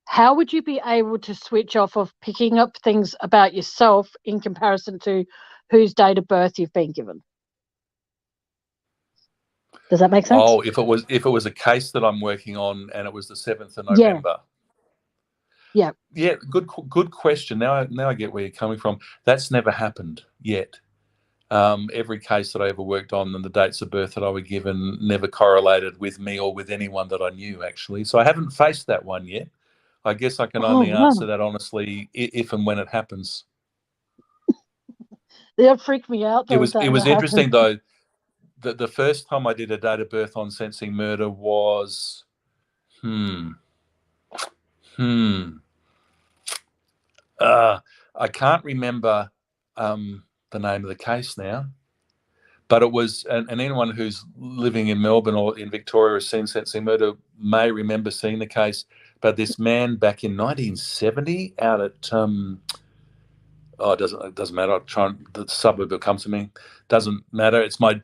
How would you be able to switch off of picking up things about yourself in comparison to whose date of birth you've been given? Does that make sense? Oh, if it was a case that I'm working on and it was the 7th of November. Yeah. Yeah, good question. Now I get where you're coming from. That's never happened yet. Every case that I ever worked on and the dates of birth that I were given never correlated with me or with anyone that I knew, actually. So I haven't faced that one yet. I guess I can only answer that honestly if and when it happens. That freaked me out. It was interesting though. The first time I did a date of birth on Sensing Murder was I can't remember the name of the case now, but it was, and anyone who's living in Melbourne or in Victoria has seen Sensing Murder may remember seeing the case, But this man back in 1970 out at it doesn't matter. I'll try the suburb will come to me. Doesn't matter. It's my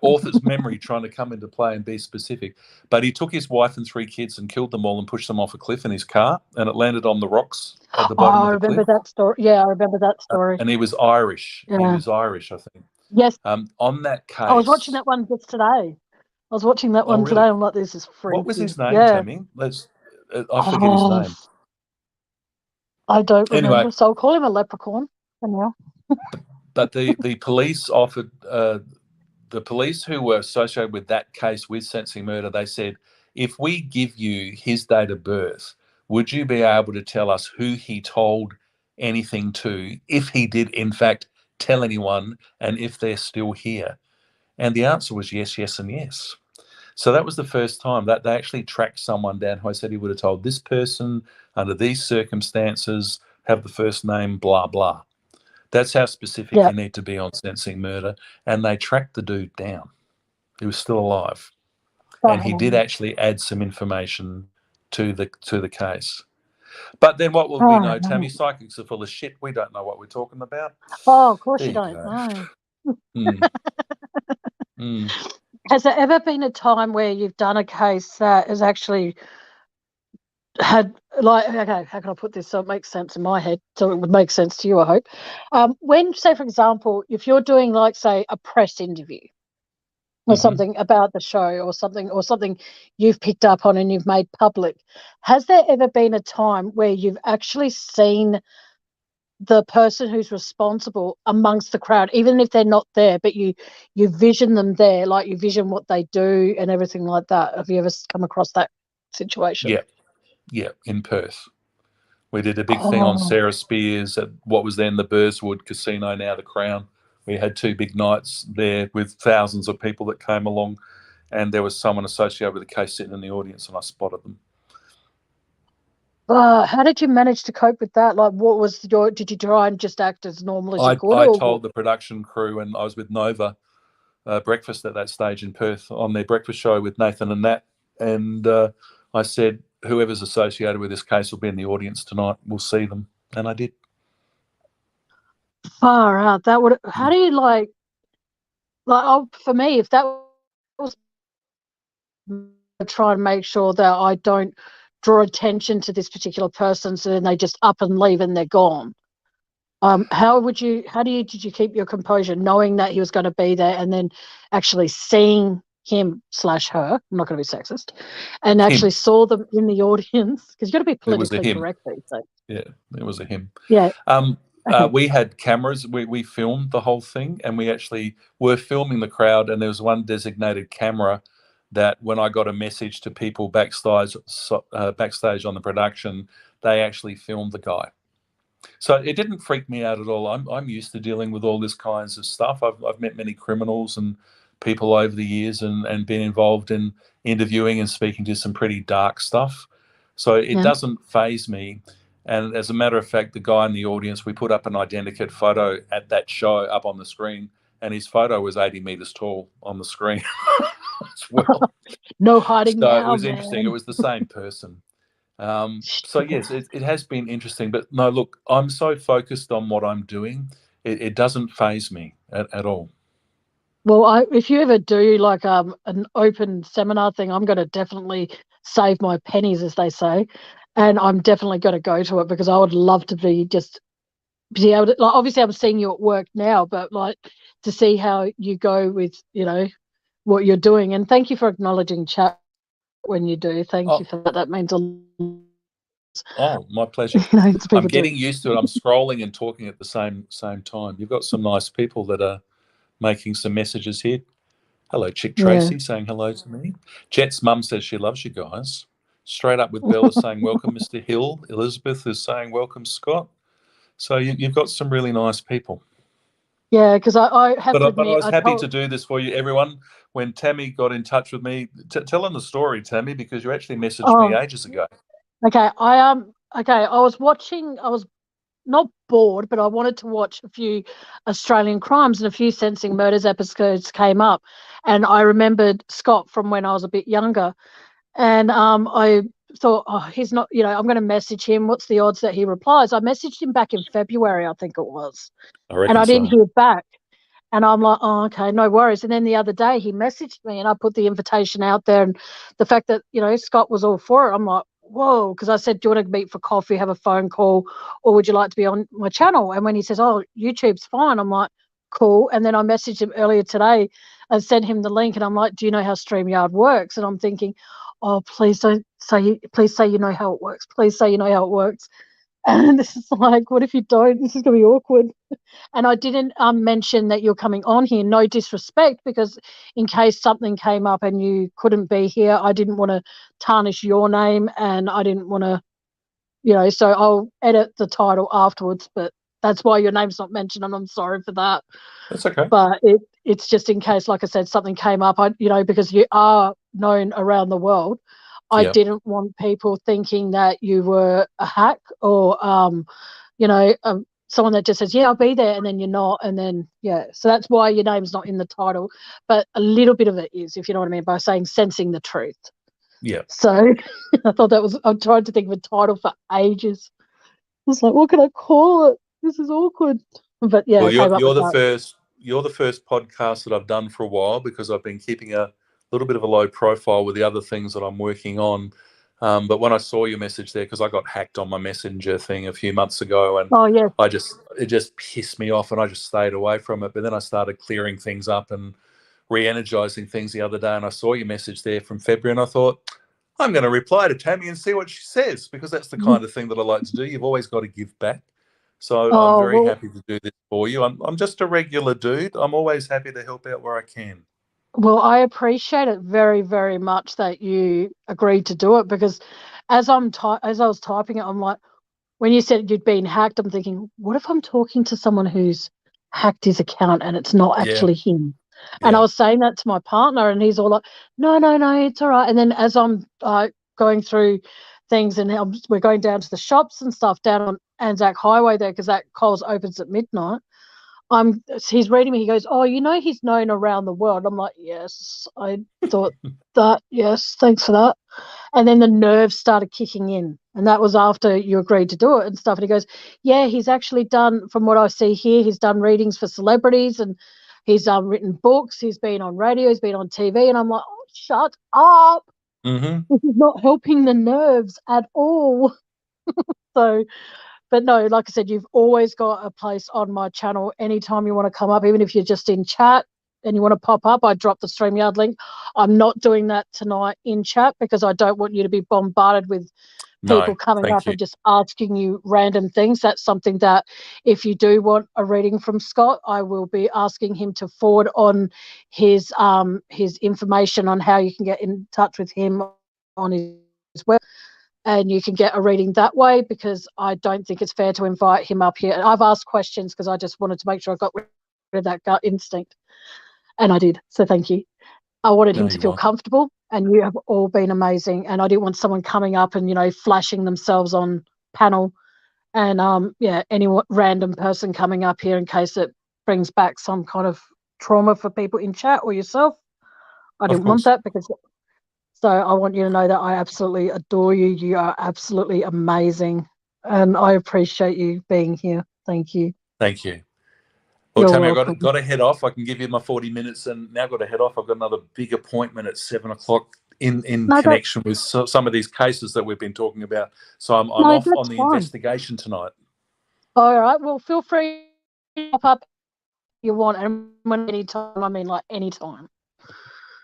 author's memory trying to come into play and be specific. But he took his wife and 3 kids and killed them all and pushed them off a cliff in his car, and it landed on the rocks at the bottom of the cliff. I remember that story. Yeah, I remember that story. And he was Irish. Yeah. He was Irish, I think. Yes. On that case, I was watching that one just today. I was watching that one really? today. I'm like, this is freaky. What was his name, Yeah. Tammy? I forget his name. I don't remember. Anyway, so I'll call him a leprechaun for now. But the police offered the police who were associated with that case with Sensing Murder, they said, if we give you his date of birth, would you be able to tell us who he told anything to, if he did in fact tell anyone, and if they're still here? And the answer was yes, yes, and yes. So that was the first time that they actually tracked someone down who I said he would have told this person under these circumstances, have the first name, blah, blah. That's how specific you need to be on Sensing Murder. And they tracked the dude down. He was still alive. And he did actually add some information to the case. But then what will we know, Tammy? Psychics are full of shit. We don't know what we're talking about. Oh, of course you don't. No. Has there ever been a time where you've done a case that has actually had, like, okay, how can I put this so it makes sense in my head, so it would make sense to you, I hope. When, say, for example, if you're doing, like, say, a press interview or something about the show or something you've picked up on and you've made public, has there ever been a time where you've actually seen the person who's responsible amongst the crowd, even if they're not there, but you vision them there, like you vision what they do and everything like that? Have you ever come across that situation? Yeah, in Perth. We did a big thing on Sarah Spears at what was then the Burswood Casino, now the Crown. We had 2 big nights there with thousands of people that came along, and there was someone associated with the case sitting in the audience, and I spotted them. How did you manage to cope with that? Like, what was did you try and just act as normal as you could? I told the production crew, and I was with Nova Breakfast at that stage in Perth on their breakfast show with Nathan and Nat, and I said, whoever's associated with this case will be in the audience tonight. We'll see them. And I did. Far out. That would. How do you like? For me, if that was, try and make sure that I don't draw attention to this particular person, so then they just up and leave and they're gone. Did you keep your composure, knowing that he was going to be there, and then actually seeing him/her, I'm not going to be sexist, and actually saw them in the audience, because you've got to be politically correct these days. Yeah, it was a him. Yeah. We had cameras. We filmed the whole thing, and we actually were filming the crowd, and there was one designated camera that when I got a message to people backstage on the production, they actually filmed the guy. So it didn't freak me out at all. I'm used to dealing with all this kinds of stuff. I've met many criminals and people over the years, and been involved in interviewing and speaking to some pretty dark stuff. So it doesn't faze me. And as a matter of fact, the guy in the audience, we put up an identikit photo at that show up on the screen, and his photo was 80 meters tall on the screen as well. No hiding now, it was interesting. It was the same person. So yes, it has been interesting. But no, look, I'm so focused on what I'm doing, it doesn't faze me at all. Well, if you ever do like an open seminar thing, I'm going to definitely save my pennies, as they say, and I'm definitely going to go to it, because I would love to be able to, like, obviously I'm seeing you at work now, but like to see how you go with, what you're doing. And thank you for acknowledging chat when you do. Thank you for that. That means a lot. Oh, my pleasure. I'm getting used to it. I'm scrolling and talking at the same time. You've got some nice people that are making some messages here. Hello, Chick Tracy, saying hello to me. Jet's mum says she loves you guys. Straight Up with Bella saying welcome, Mr. Hill. Elizabeth is saying welcome, Scott. So you've got some really nice people. Yeah, because I have to admit, but I was happy to do this for you, everyone. When Tammy got in touch with me, tell them the story, Tammy, because you actually messaged me ages ago. Okay, I was watching. I was not bored, but I wanted to watch a few Australian crimes, and a few Sensing Murders episodes came up, and I remembered Scott from when I was a bit younger, and I thought, oh, he's not, I'm going to message him. What's the odds that he replies? I messaged him back in February, I think it was, I and reckon I didn't so. hear back. And I'm like, oh, okay, no worries. And then the other day he messaged me and I put the invitation out there. And the fact that, Scott was all for it, I'm like, whoa. Because I said, do you want to meet for coffee, have a phone call, or would you like to be on my channel? And when he says, oh, YouTube's fine, I'm like, cool. And then I messaged him earlier today and sent him the link. And I'm like, do you know how StreamYard works? And I'm thinking, oh, please say you know how it works. Please say you know how it works. And this is like, what if you don't? This is going to be awkward. And I didn't mention that you're coming on here, no disrespect, because in case something came up and you couldn't be here, I didn't want to tarnish your name, and I didn't want to, so I'll edit the title afterwards, but that's why your name's not mentioned, and I'm sorry for that. That's okay. But it's just in case, like I said, something came up, because you are known around the world. I didn't want people thinking that you were a hack or, someone that just says, yeah, I'll be there, and then you're not. And then, so that's why your name's not in the title. But a little bit of it is, if you know what I mean, by saying sensing the truth. Yeah. So I thought I tried to think of a title for ages. I was like, what can I call it? This is awkward. But yeah, Well, I came up you're with the that. first. You're the first podcast that I've done for a while, because I've been keeping a little bit of a low profile with the other things that I'm working on. But when I saw your message there, because I got hacked on my Messenger thing a few months ago, and Oh yeah, it just pissed me off, and I just stayed away from it. But then I started clearing things up and re-energizing things the other day, and I saw your message there from February, and I thought, I'm going to reply to Tammy and see what she says, because that's the kind of thing that I like to do. You've always got to give back. So I'm oh very well. happy to do this for you. I'm just a regular dude. I'm always happy to help out where I can. Well, I appreciate it very, very much that you agreed to do it, because as I was typing it, I'm like, when you said you'd been hacked, I'm thinking, what if I'm talking to someone who's hacked his account and it's not Yeah, actually him? And I yeah. was saying that to my partner, and he's all like, no, no, no, it's all right. And then as I'm going through things, and we're going down to the shops and stuff down on Anzac Highway there, because that Coles opens at midnight. He's reading me. He goes, oh, he's known around the world. I'm like, yes, I thought that. Yes, thanks for that. And then the nerves started kicking in, and that was after you agreed to do it and stuff. And he goes, yeah, he's actually done, from what I see here, he's done readings for celebrities, and he's written books. He's been on radio. He's been on TV. And I'm like, oh, shut up. Mm-hmm. This is not helping the nerves at all. So, but no, like I said, you've always got a place on my channel anytime you want to come up, even if you're just in chat and you want to pop up. I drop the StreamYard link. I'm not doing that tonight in chat, because I don't want you to be bombarded with people No, coming thank up you. and just asking you random things. That's something that, if you do want a reading from Scott, I will be asking him to forward on his information on how you can get in touch with him on his web, and you can get a reading that way, because I don't think it's fair to invite him up here. I've asked questions because I just wanted to make sure I got rid of that gut instinct, and I did. So thank you. I wanted him to feel comfortable, and you have all been amazing. And I didn't want someone coming up and, flashing themselves on panel, and any random person coming up here in case it brings back some kind of trauma for people in chat or yourself. I didn't want that, because so I want you to know that I absolutely adore you. You are absolutely amazing, and I appreciate you being here. Thank you. Thank you. Well, You're Tammy, welcome. I've got to head off. I can give you my 40 minutes, and now I've got to head off. I've got another big appointment at 7 o'clock in connection with some of these cases that we've been talking about. So I'm off on the investigation tonight. All right. Well, feel free to pop up if you want, and anytime. I mean, like anytime.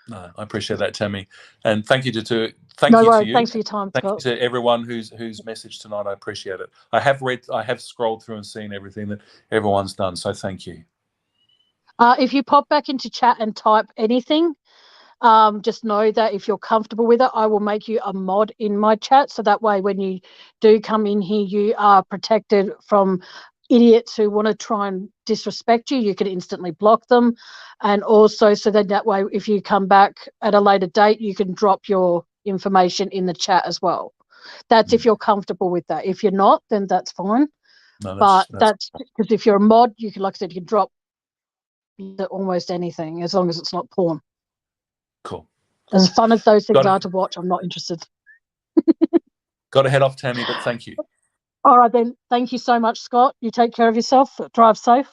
No, I appreciate that, Tammy, and thank you to you. Thanks for your time, Thank Scott. you to everyone who's messaged tonight. I appreciate it. I have scrolled through and seen everything that everyone's done. So thank you. If you pop back into chat and type anything, just know that if you're comfortable with it, I will make you a mod in my chat. So that way, when you do come in here, you are protected from idiots who want to try and disrespect you. You can instantly block them. And also, so that way, if you come back at a later date, you can drop your information in the chat as well. That's if you're comfortable with that. If you're not, then that's fine. No, that's because if you're a mod, you can, like I said, you can drop almost anything as long as it's not porn. Cool. As fun as those things are to watch, I'm not interested. Got to head off, Tammy, but thank you. All right, then. Thank you so much, Scott. You take care of yourself. Drive safe.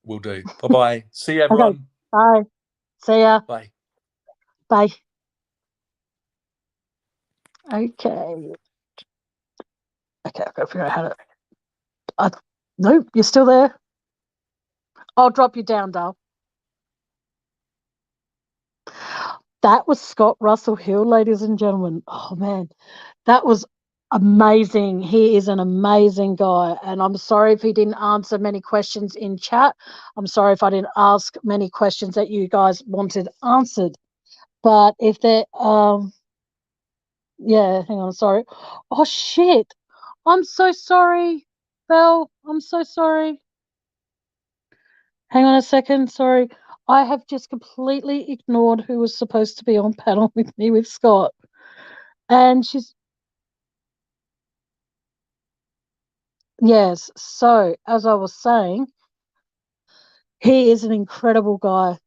Will do. Bye-bye. See you, everyone. Okay. Bye. See ya. Bye. Bye. Okay. Okay, I've got to figure out how to... Nope, you're still there. I'll drop you down, Dale. That was Scott Russell Hill, ladies and gentlemen. Oh, man. That was amazing. He is an amazing guy. And I'm sorry if he didn't answer many questions in chat. I'm sorry if I didn't ask many questions that you guys wanted answered. But if they're... yeah, hang on, sorry. Oh, shit. I'm so sorry, Belle. I'm so sorry. Hang on a second, sorry. I have just completely ignored who was supposed to be on panel with me with Scott. And she's... Yes, so as I was saying, he is an incredible guy.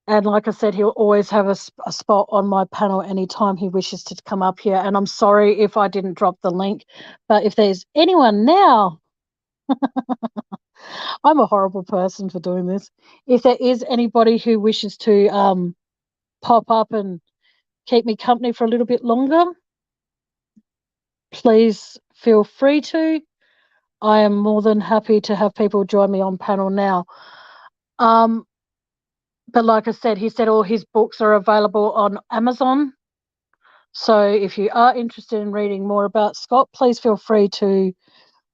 And like I said, he'll always have a spot on my panel anytime he wishes to come up here. And I'm sorry if I didn't drop the link, but if there's anyone now... I'm a horrible person for doing this. If there is anybody who wishes to pop up and keep me company for a little bit longer, please feel free to. I am more than happy to have people join me on panel now. But like I said, he said all his books are available on Amazon. So if you are interested in reading more about Scott, please feel free to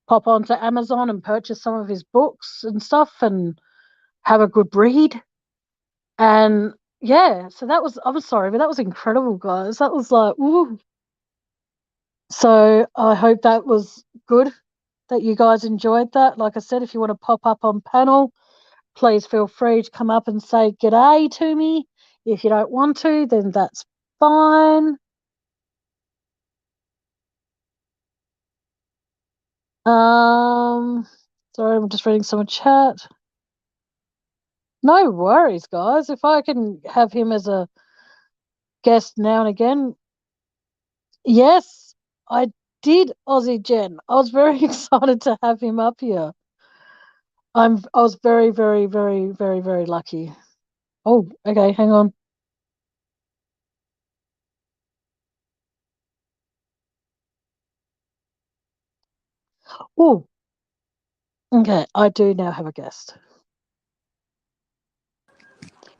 pop onto Amazon and purchase some of his books and stuff and have a good read. And yeah, so that was... I'm sorry, but that was incredible, guys. That was like, woo. So I hope that was good, that you guys enjoyed that. Like I said, if you want to pop up on panel, please feel free to come up and say g'day to me. If you don't want to, then that's fine. Sorry, I'm just reading some chat. No worries, guys. If I can have him as a guest now and again. Yes, I did, Aussie Jen. I was very excited to have him up here. I was very, very, very, very, very lucky. Oh, okay, hang on. Oh, okay, I do now have a guest.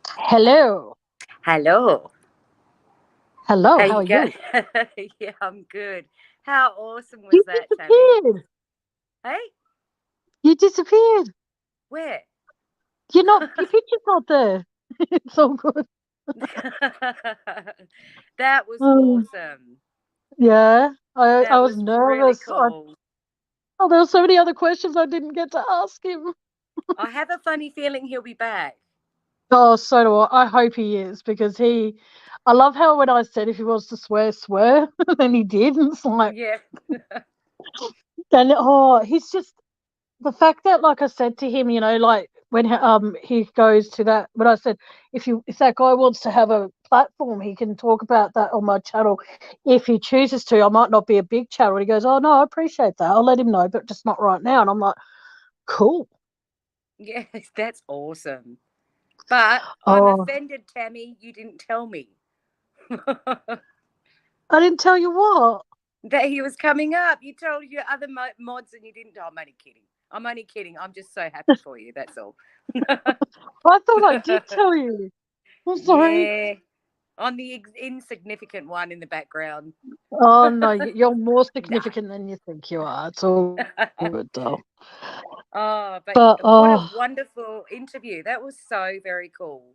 Hello. Hello. Hello, how are you? Yeah, I'm good. How awesome was You that, Tammy? disappeared. Hey, You disappeared. where? Your picture's not there. It's all good. That was Oh, awesome. yeah, I That was was really nervous. cool. There were so many other questions I didn't get to ask him. I have a funny feeling he'll be back. Oh, so do I. I hope he is, because I love how when I said if he wants to swear, swear, then he did. And it's like, Yeah. and he's just... the fact that, like I said to him, like when he goes to that, when I said if that guy wants to have a platform, he can talk about that on my channel if he chooses to. I might not be a big channel. And he goes, oh no, I appreciate that. I'll let him know, but just not right now. And I'm like, cool. Yes, that's awesome. But I'm offended, Tammy. You didn't tell me. I didn't tell you what. That he was coming up. You told your other mods and you didn't. Oh, I'm only kidding. I'm only kidding. I'm just so happy for you. That's all. I thought I did tell you. I'm sorry. Yeah. On the insignificant one in the background. Oh, no, you're more significant than you think you are. It's all good, though. Oh, but what a wonderful interview. That was so very cool.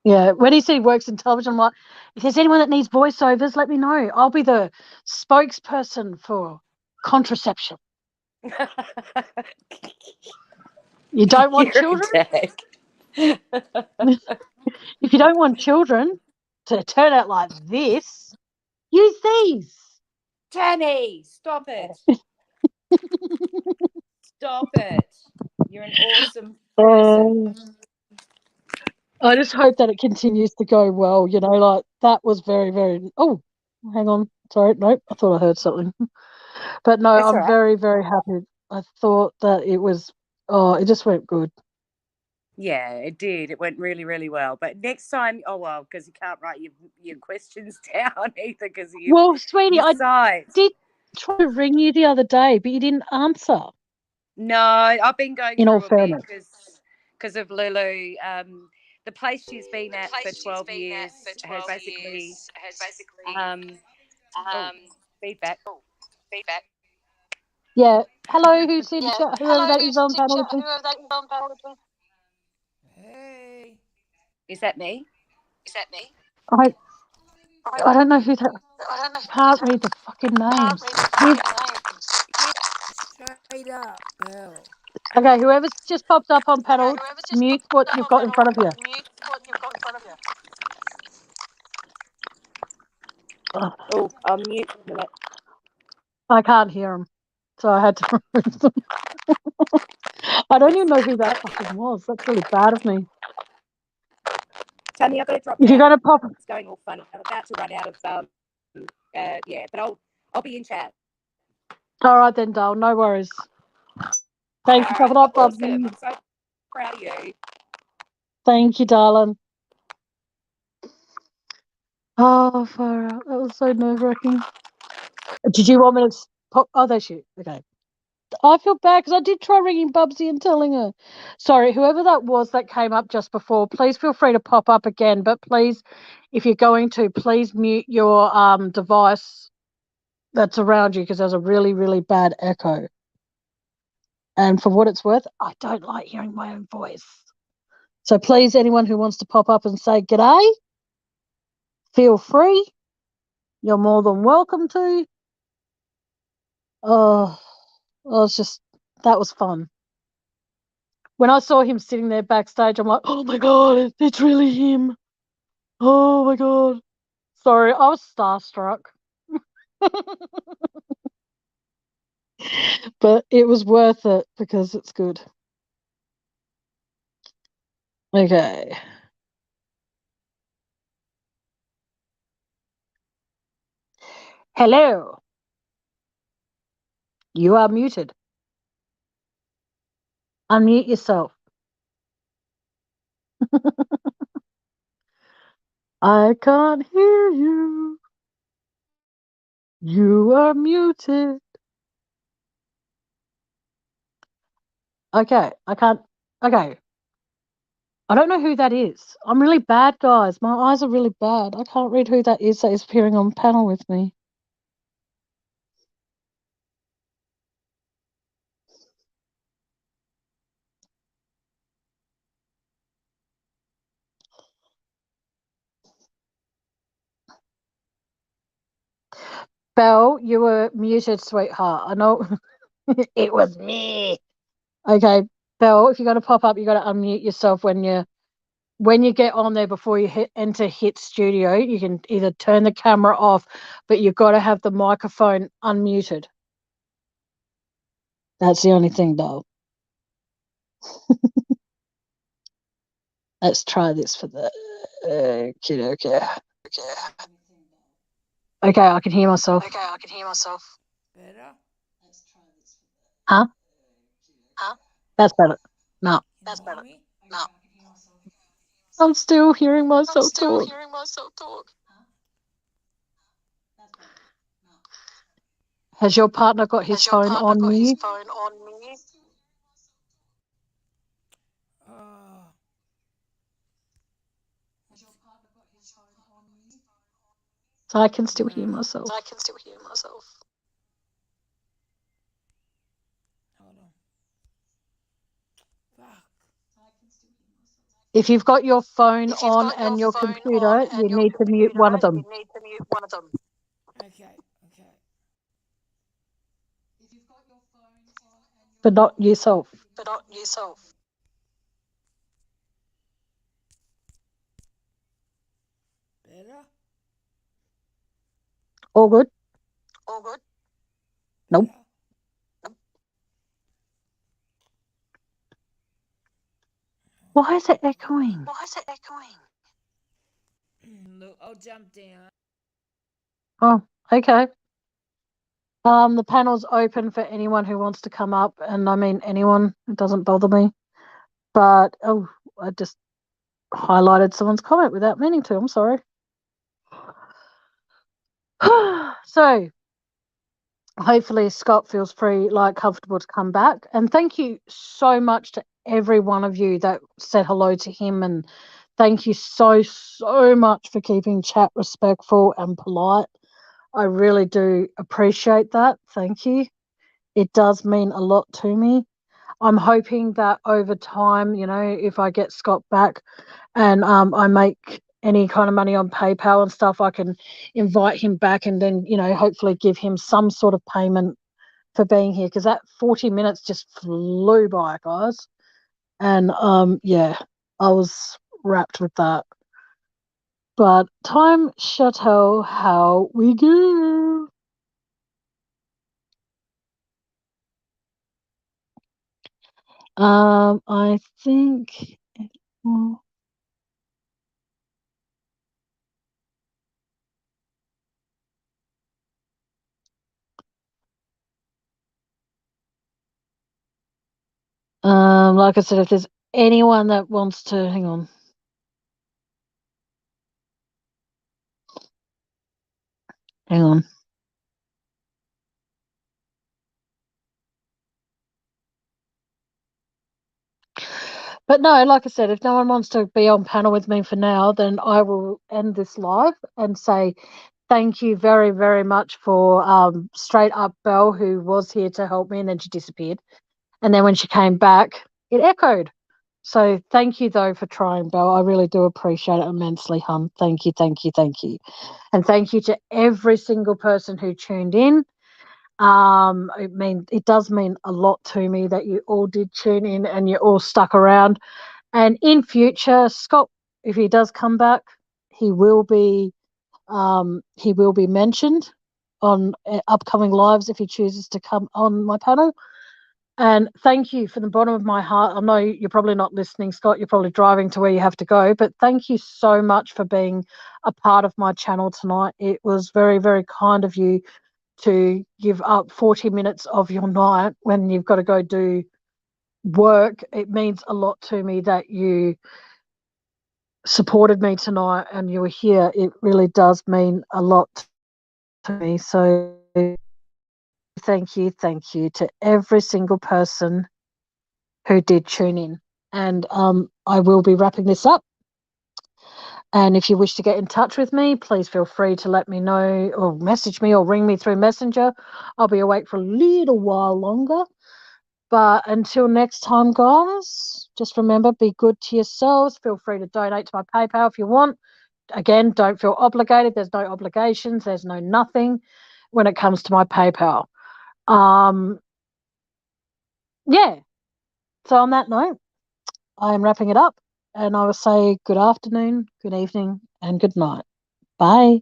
Yeah, when he said he works in television, I'm like, if there's anyone that needs voiceovers, let me know. I'll be the spokesperson for contraception. You don't want children? If you don't want children to turn out like this, use these. Tammy, stop it. Stop it. You're an awesome person. I just hope that it continues to go well, like that was very, very... Oh, hang on. Sorry, nope. I thought I heard something. But no, That's all I'm right. very, very happy. I thought that it was. Oh, it just went good. Yeah, it did. It went really, really well. But next time, because you can't write your questions down either because you Well, sweetie, I sight. did try to ring you the other day, but you didn't answer. No, I've been going In all through a bit fairness, because of Lulu. The place she's been at for 12 years has basically feedback. yeah. Hello, who's in chat? Whoever that is on panel with me. Hey. Is that me? I don't know who that. Can't read the fucking names. Straight up, Bill. Okay, whoever's just popped up on panel, mute what you've got in front of you. Oh, Oh, I'll mute. I can't hear them, so I had to remove them. I don't even know who that fucking was. That's really bad of me. Tony, I've got to drop If you're down. going to pop, It's going all funny. I'm about to run out of yeah, but I'll be in chat. all right then, Dale. No worries. Thanks for popping up, Awesome. Bubsy. I'm so proud of you. Thank you, darling. Oh, far out. That was so nerve-wracking. Did you want me to pop? Oh, there she is. Okay. I feel bad because I did try ringing Bubsy and telling her. Sorry, whoever that was that came up just before, please feel free to pop up again. But please, if you're going to, please mute your device that's around you because there's a really, really bad echo. And for what it's worth, I don't like hearing my own voice. So please, anyone who wants to pop up and say g'day, feel free. You're more than welcome to. Oh, that was fun. When I saw him sitting there backstage, I'm like, oh my God, it's really him. Oh my God. Sorry, I was starstruck. But it was worth it because it's good. Okay. Hello. You are muted. Unmute yourself. I can't hear you. You are muted. Okay, I can't. Okay. I don't know who that is. I'm really bad, guys. My eyes are really bad. I can't read who that is appearing on panel with me. Belle, you were muted, sweetheart. I know it was me. Okay, Belle, if you're going to pop up, you got to unmute yourself when you get on there before you enter Hit Studio. You can either turn the camera off, but you've got to have the microphone unmuted. That's the only thing, Belle. Let's try this for the okay. Okay, I can hear myself. Better? Huh? That's better. No. Hear me? I'm still hearing myself talk. Has your partner got his phone on me? Oh. So I can still hear myself. Hold on. Fuck. If you've got your phone on and your computer, you need to mute one of them, Okay. but not yourself. Better? All good? Nope. Better? Why is it echoing? Look, I'll jump down. Oh, Okay. The panel's open for anyone who wants to come up, and I mean anyone. It doesn't bother me. But I just highlighted someone's comment without meaning to. I'm sorry. So hopefully Scott feels comfortable to come back. And thank you so much to every one of you that said hello to him, and thank you so much for keeping chat respectful and polite. I really do appreciate that. Thank you. It does mean a lot to me. I'm hoping that over time, if I get Scott back and I make any kind of money on PayPal and stuff, I can invite him back and then, hopefully give him some sort of payment for being here, because that 40 minutes just flew by, guys. And yeah, I was wrapped with that. But time shall tell how we go. I think. Like I said, if there's anyone that wants to, hang on. Hang on. But no, like I said, if no one wants to be on panel with me for now, then I will end this live and say thank you very, very much for Straight Up Belle, who was here to help me, and then she disappeared. And then when she came back, it echoed. So thank you, though, for trying, Belle. I really do appreciate it immensely, hun. Thank you, thank you, thank you. And thank you to every single person who tuned in. It does mean a lot to me that you all did tune in and you all stuck around. And in future, Scott, if he does come back, he will be mentioned on upcoming lives if he chooses to come on my panel. And thank you from the bottom of my heart. I know you're probably not listening, Scott. You're probably driving to where you have to go. But thank you so much for being a part of my channel tonight. It was very, very kind of you to give up 40 minutes of your night when you've got to go do work. It means a lot to me that you supported me tonight and you were here. It really does mean a lot to me. So thank you to every single person who did tune in. And I will be wrapping this up. And if you wish to get in touch with me, please feel free to let me know or message me or ring me through Messenger. I'll be awake for a little while longer. But until next time, guys, just remember, be good to yourselves. Feel free to donate to my PayPal if you want. Again, don't feel obligated. There's no obligations. There's no nothing when it comes to my PayPal. Yeah. So on that note, I am wrapping it up, and I will say good afternoon, good evening, and good night. Bye.